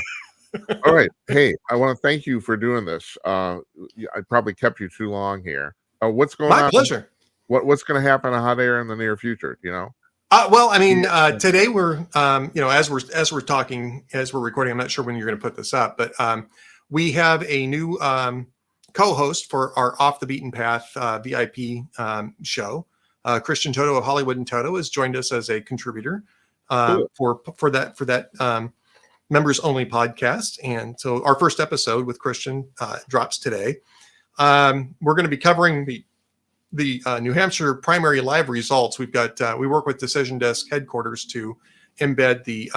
all right. Hey, I want to thank you for doing this. I probably kept you too long here. What's going on? My pleasure. What's going to happen to Hot Air in the near future? Well, I mean, today we're, as we're talking, as we're recording, I'm not sure when you're going to put this up, but we have a new co-host for our Off the Beaten Path VIP show. Christian Toto of Hollywood and Toto has joined us as a contributor for that members only podcast. And so our first episode with Christian drops today. We're going to be covering the New Hampshire primary live results. We've got we work with Decision Desk headquarters to embed the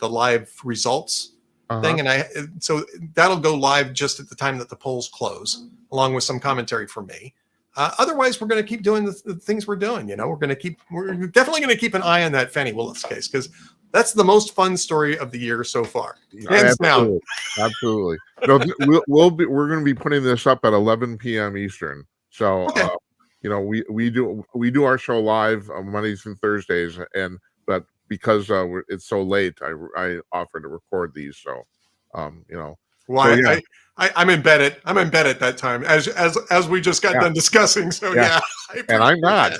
live results thing, and so that'll go live just at the time that the polls close, along with some commentary from me. Otherwise, we're going to keep doing the things we're doing. We're definitely going to keep an eye on that Fani Willis case, because that's the most fun story of the year so far, hands down. Absolutely. No, we're going to be putting this up at 11 p.m. Eastern. So, okay. We do our show live on Mondays and Thursdays, but because it's so late, I offer to record these. So, Well, so, yeah. I'm in bed at that time, as we just got done discussing. So yeah, and I'm not.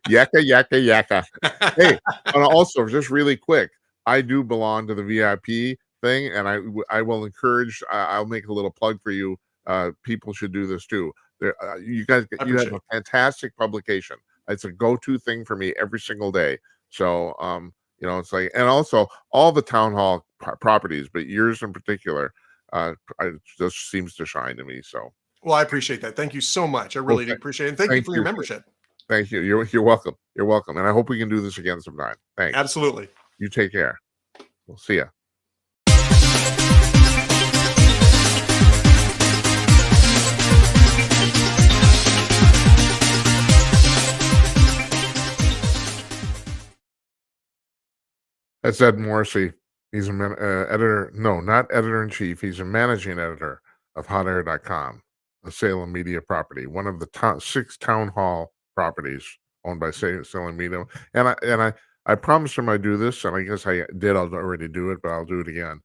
Yakka. Hey, and also just really quick, I do belong to the VIP thing, and I will encourage. I'll make a little plug for you. People should do this too. You guys, you have a fantastic publication. It's a go-to thing for me every single day. So it's like, and also all the town hall properties, but yours in particular, it just seems to shine to me. So, well, I appreciate that. Thank you so much. I really do appreciate it. And thank you for your membership. Thank you. You're welcome. You're welcome. And I hope we can do this again sometime. Thanks. Absolutely. You take care. We'll see ya. That's Ed Morrissey. He's an editor. No, not editor-in-chief. He's a managing editor of HotAir.com, a Salem media property, one of the 6 town hall properties owned by Salem Media. And I promised him I'd do this, and I guess I did. I'll already do it, but I'll do it again.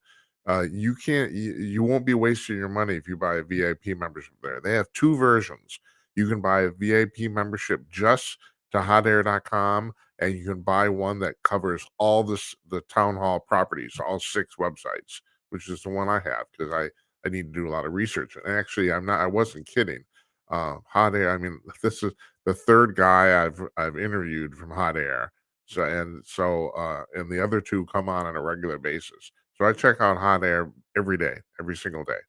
You won't be wasting your money if you buy a VIP membership there. They have 2 versions. You can buy a VIP membership just to HotAir.com, and you can buy one that covers all the town hall properties, all 6 websites, which is the one I have, because I need to do a lot of research. And actually, I wasn't kidding. HotAir, I mean, this is the 3rd guy I've interviewed from HotAir. And the other 2 come on a regular basis. So I check out HotAir every day, every single day.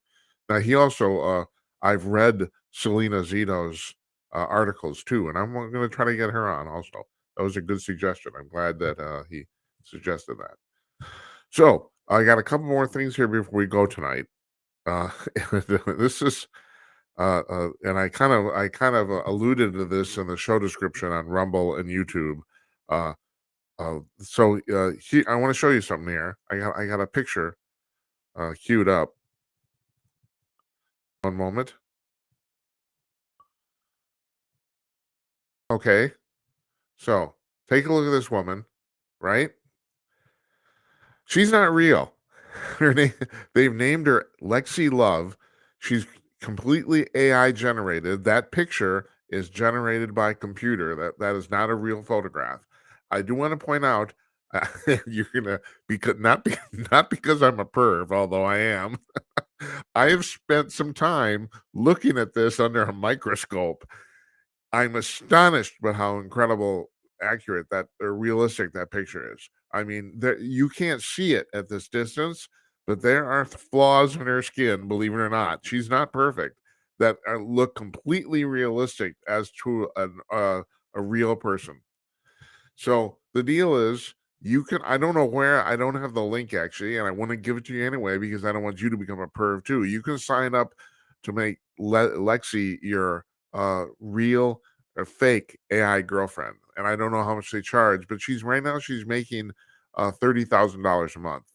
Now, he also, I've read Selena Zito's articles too, and I'm going to try to get her on also. That was a good suggestion. I'm glad that he suggested that. So I got a couple more things here before we go tonight. This is, and I kind of alluded to this in the show description on Rumble and YouTube. I want to show you something here. I got a picture queued up. One moment. Okay. So take a look at this woman, right? She's not real. Her name, they've named her Lexi Love. She's completely AI generated. That picture is generated by computer. That is not a real photograph. I do want to point out, you're gonna not because I'm a perv, although I am. I have spent some time looking at this under a microscope. I'm astonished by how incredible, accurate or realistic that picture is. I mean, you can't see it at this distance, but there are flaws in her skin, believe it or not. She's not perfect, that look completely realistic as to a real person. So the deal is, I don't know where, I don't have the link actually, and I want to give it to you anyway because I don't want you to become a perv too. You can sign up to make Lexi your real or fake AI girlfriend. And I don't know how much they charge, but she's making $30,000 a month.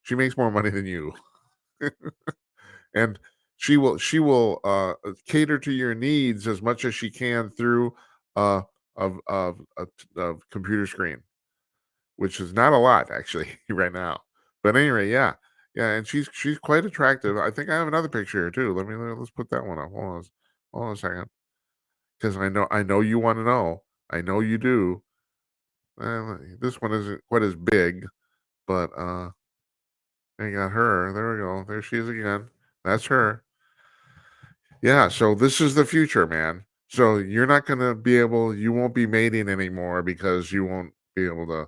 She makes more money than you. And she will cater to your needs as much as she can through of computer screen, which is not a lot actually right now. But anyway, yeah, and she's quite attractive. I think I have another picture here too. Let's put that one up. Hold on a second, because I know you want to know. I know you do. This one isn't quite as big, but I got her. There we go. There she is again. That's her. Yeah, so this is the future, man. So you're not going to you won't be mating anymore because you won't be able to.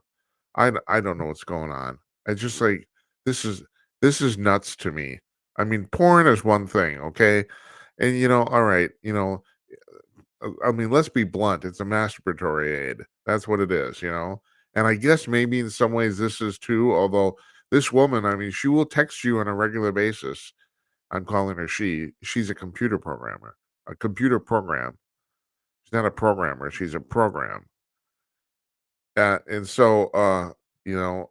I don't know what's going on. I just like, this is nuts to me. I mean, porn is one thing, okay? And all right, I mean, let's be blunt. It's a masturbatory aid. That's what it is, And I guess maybe in some ways this is too, although this woman, I mean, she will text you on a regular basis. I'm calling her she's a computer programmer. a computer program. She's not a programmer. She's a program. And so, you know,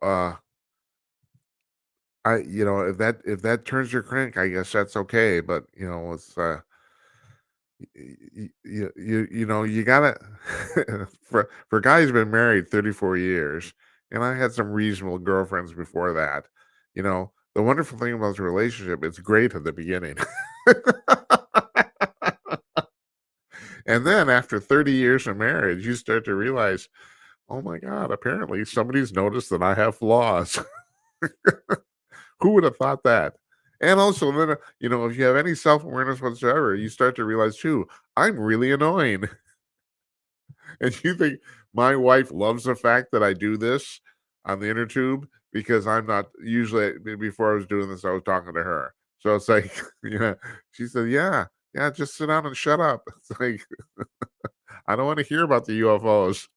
if that turns your crank, I guess that's okay. But it's you gotta for a guy who's been married 34 years, and I had some reasonable girlfriends before that. The wonderful thing about the relationship, it's great at the beginning. And then after 30 years of marriage, you start to realize, oh my God, apparently somebody's noticed that I have flaws. Who would have thought that? And also, then, if you have any self-awareness whatsoever, you start to realize too, I'm really annoying. And you think my wife loves the fact that I do this on the inner tube, because I'm not usually, before I was doing this, I was talking to her. So it's like, she said, yeah, just sit down and shut up. It's like, I don't want to hear about the UFOs.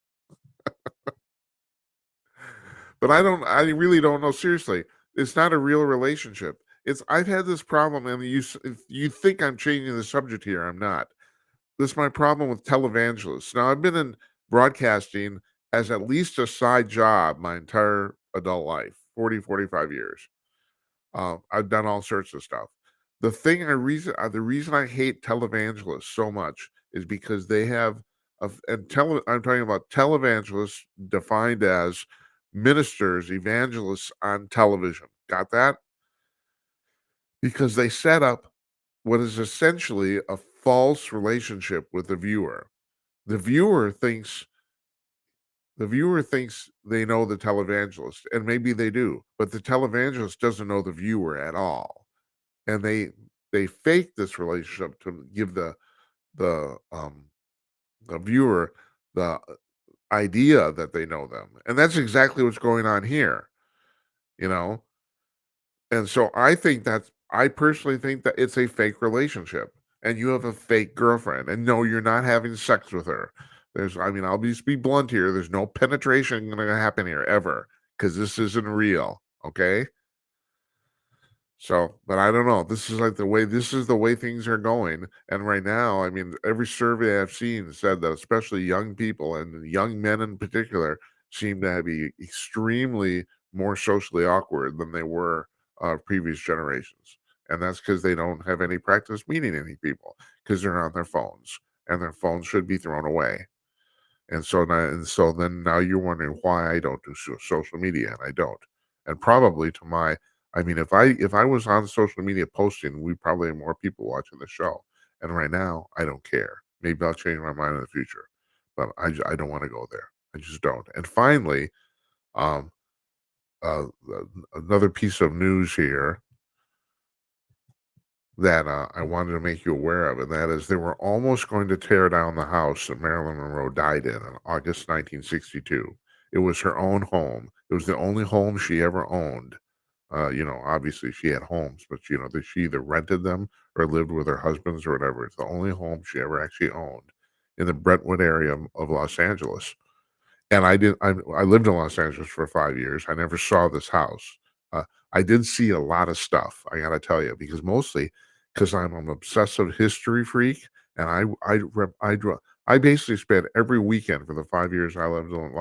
But I really don't know. Seriously, it's not a real relationship. I've had this problem, and you think I'm changing the subject here. I'm not. This is my problem with televangelists. Now, I've been in broadcasting as at least a side job my entire adult life, 45 years. I've done all sorts of stuff. The reason I hate televangelists so much is because they have, I'm talking about televangelists defined as ministers, evangelists on television. Got that? Because they set up what is essentially a false relationship with the viewer. The viewer thinks they know the televangelist, and maybe they do, but the televangelist doesn't know the viewer at all. And they fake this relationship to give the viewer the idea that they know them. And that's exactly what's going on here, And so I personally think that it's a fake relationship, and you have a fake girlfriend, and no, you're not having sex with her. I'll just be blunt here. There's no penetration going to happen here ever, because this isn't real. Okay. So, but I don't know. This is the way things are going. And right now, every survey I've seen said that especially young people, and young men in particular, seem to be extremely more socially awkward than they were previous generations. And that's because they don't have any practice meeting any people, because they're on their phones, and their phones should be thrown away. And so now you're wondering why I don't do social media, and I don't. And probably if I was on social media posting, we probably have more people watching the show. And right now, I don't care. Maybe I'll change my mind in the future, but I don't want to go there. I just don't. And finally, um, another piece of news here that I wanted to make you aware of, and that is they were almost going to tear down the house that Marilyn Monroe died in August 1962. It was her own home. It was the only home she ever owned. Obviously she had homes, but she either rented them or lived with her husbands or whatever. It's the only home she ever actually owned in the Brentwood area of Los Angeles. And I lived in Los Angeles for 5 years. I never saw this house. I did see a lot of stuff, I gotta tell you, because I'm an obsessive history freak, and I basically spent every weekend for the 5 years I lived in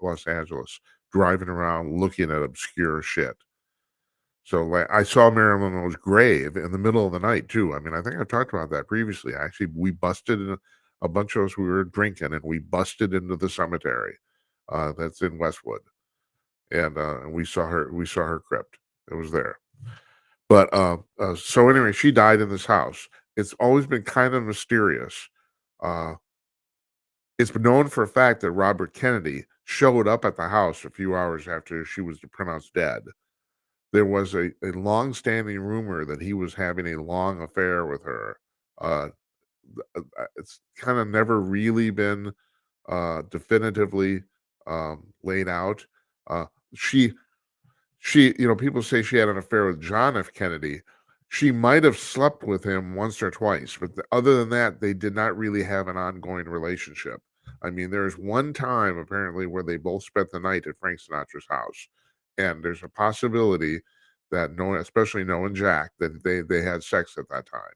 Los Angeles driving around looking at obscure shit. So, like, I saw Marilyn Monroe's grave in the middle of the night too. I think I've talked about that previously. Actually, we busted in a bunch of us. We were drinking, and we busted into the cemetery that's in Westwood, and we saw her. We saw her crypt. It was there. But so anyway, she died in this house. It's always been kind of mysterious. It's been known for a fact that Robert Kennedy showed up at the house a few hours after she was pronounced dead. There was a long-standing rumor that he was having a long affair with her. It's kind of never really been definitively laid out. She, people say she had an affair with John F. Kennedy. She might have slept with him once or twice, but other than that, they did not really have an ongoing relationship. There's one time apparently where they both spent the night at Frank Sinatra's house, and there's a possibility that especially knowing Jack, that they had sex at that time.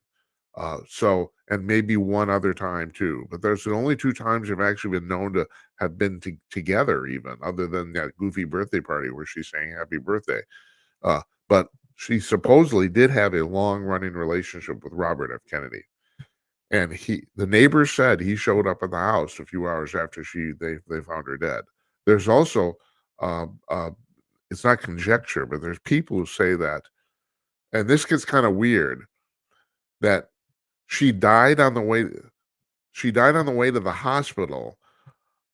So, and maybe one other time too, but there's the only 2 times they've actually been known to have been together, even other than that goofy birthday party where she's saying happy birthday. But she supposedly did have a long running relationship with Robert F. Kennedy. And the neighbors said he showed up at the house a few hours after they found her dead. There's also, it's not conjecture, but there's people who say that, and this gets kind of weird, that she died on the way to the hospital,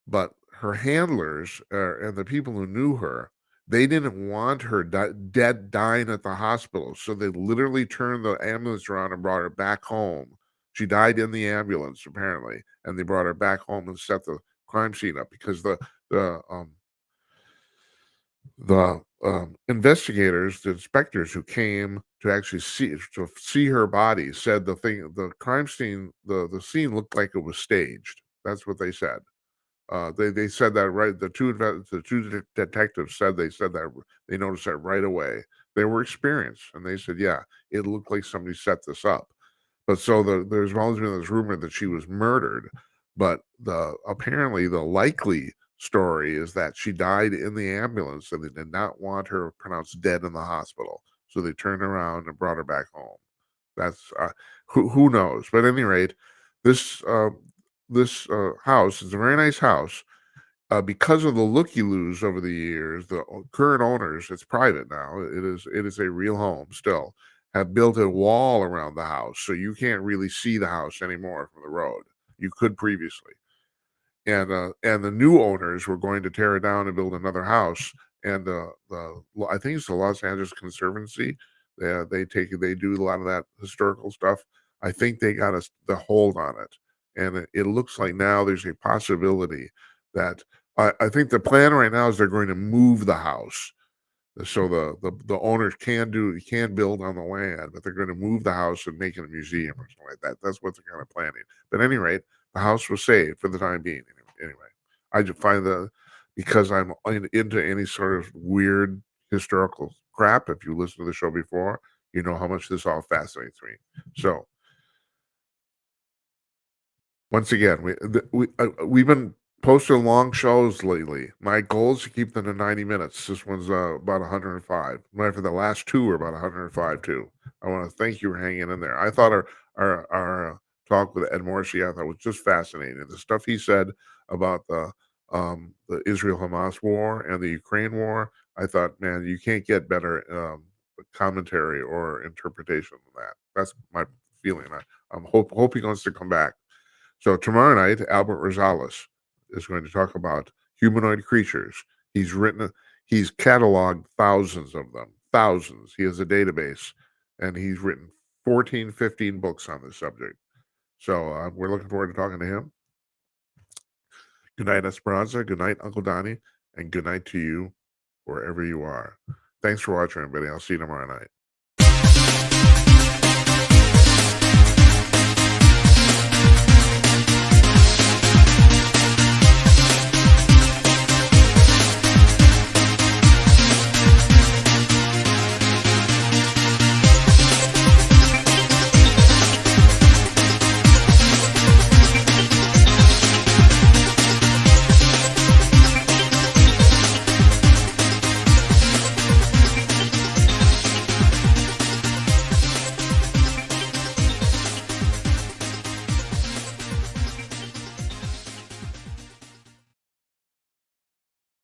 but her handlers and the people who knew her, they didn't want her dying at the hospital, so they literally turned the ambulance around and brought her back home. She died in the ambulance apparently, and they brought her back home and set the crime scene up because the investigators, the inspectors who came to actually see her body, said the crime scene, the scene looked like it was staged. That's what they said. They said that, right. The two detectives said that they noticed that right away. They were experienced, and they said, yeah, it looked like somebody set this up. But so there's always been this rumor that she was murdered, but apparently the likely story is that she died in the ambulance, and they did not want her pronounced dead in the hospital, so they turned around and brought her back home. That's who knows. But at any rate, this house is a very nice house. Because of the looky-loos over the years, the current owners, it's private now. It is a real home still. Have built a wall around the house, so you can't really see the house anymore from the road. You could previously, and the new owners were going to tear it down and build another house. And I think it's the Los Angeles Conservancy. They do a lot of that historical stuff. I think they got the hold on it, and it looks like now there's a possibility that I think the plan right now is they're going to move the house, so the owners can build on the land, but they're going to move the house and make it a museum or something like that. That's what they're kind of planning. But at any rate, the house was saved for the time being. Anyway, I just find because I'm into any sort of weird historical crap. If you listen to the show before, you know how much this all fascinates me. So once again, we've been posting long shows lately. My goal is to keep them to 90 minutes. This one's about 105. For the last 2 are about 105 too. I want to thank you for hanging in there. I thought our talk with Ed Morrissey, I thought was just fascinating. The stuff he said about the Israel-Hamas war and the Ukraine war, I thought, man, you can't get better commentary or interpretation than that. That's my feeling. I'm hoping he wants to come back. So tomorrow night, Albert Rosales is going to talk about humanoid creatures. He's cataloged thousands of them, thousands. He has a database, and he's written 14, 15 books on this subject. So we're looking forward to talking to him. Good night, Esperanza. Good night, Uncle Donnie. And good night to you, wherever you are. Thanks for watching, everybody. I'll see you tomorrow night.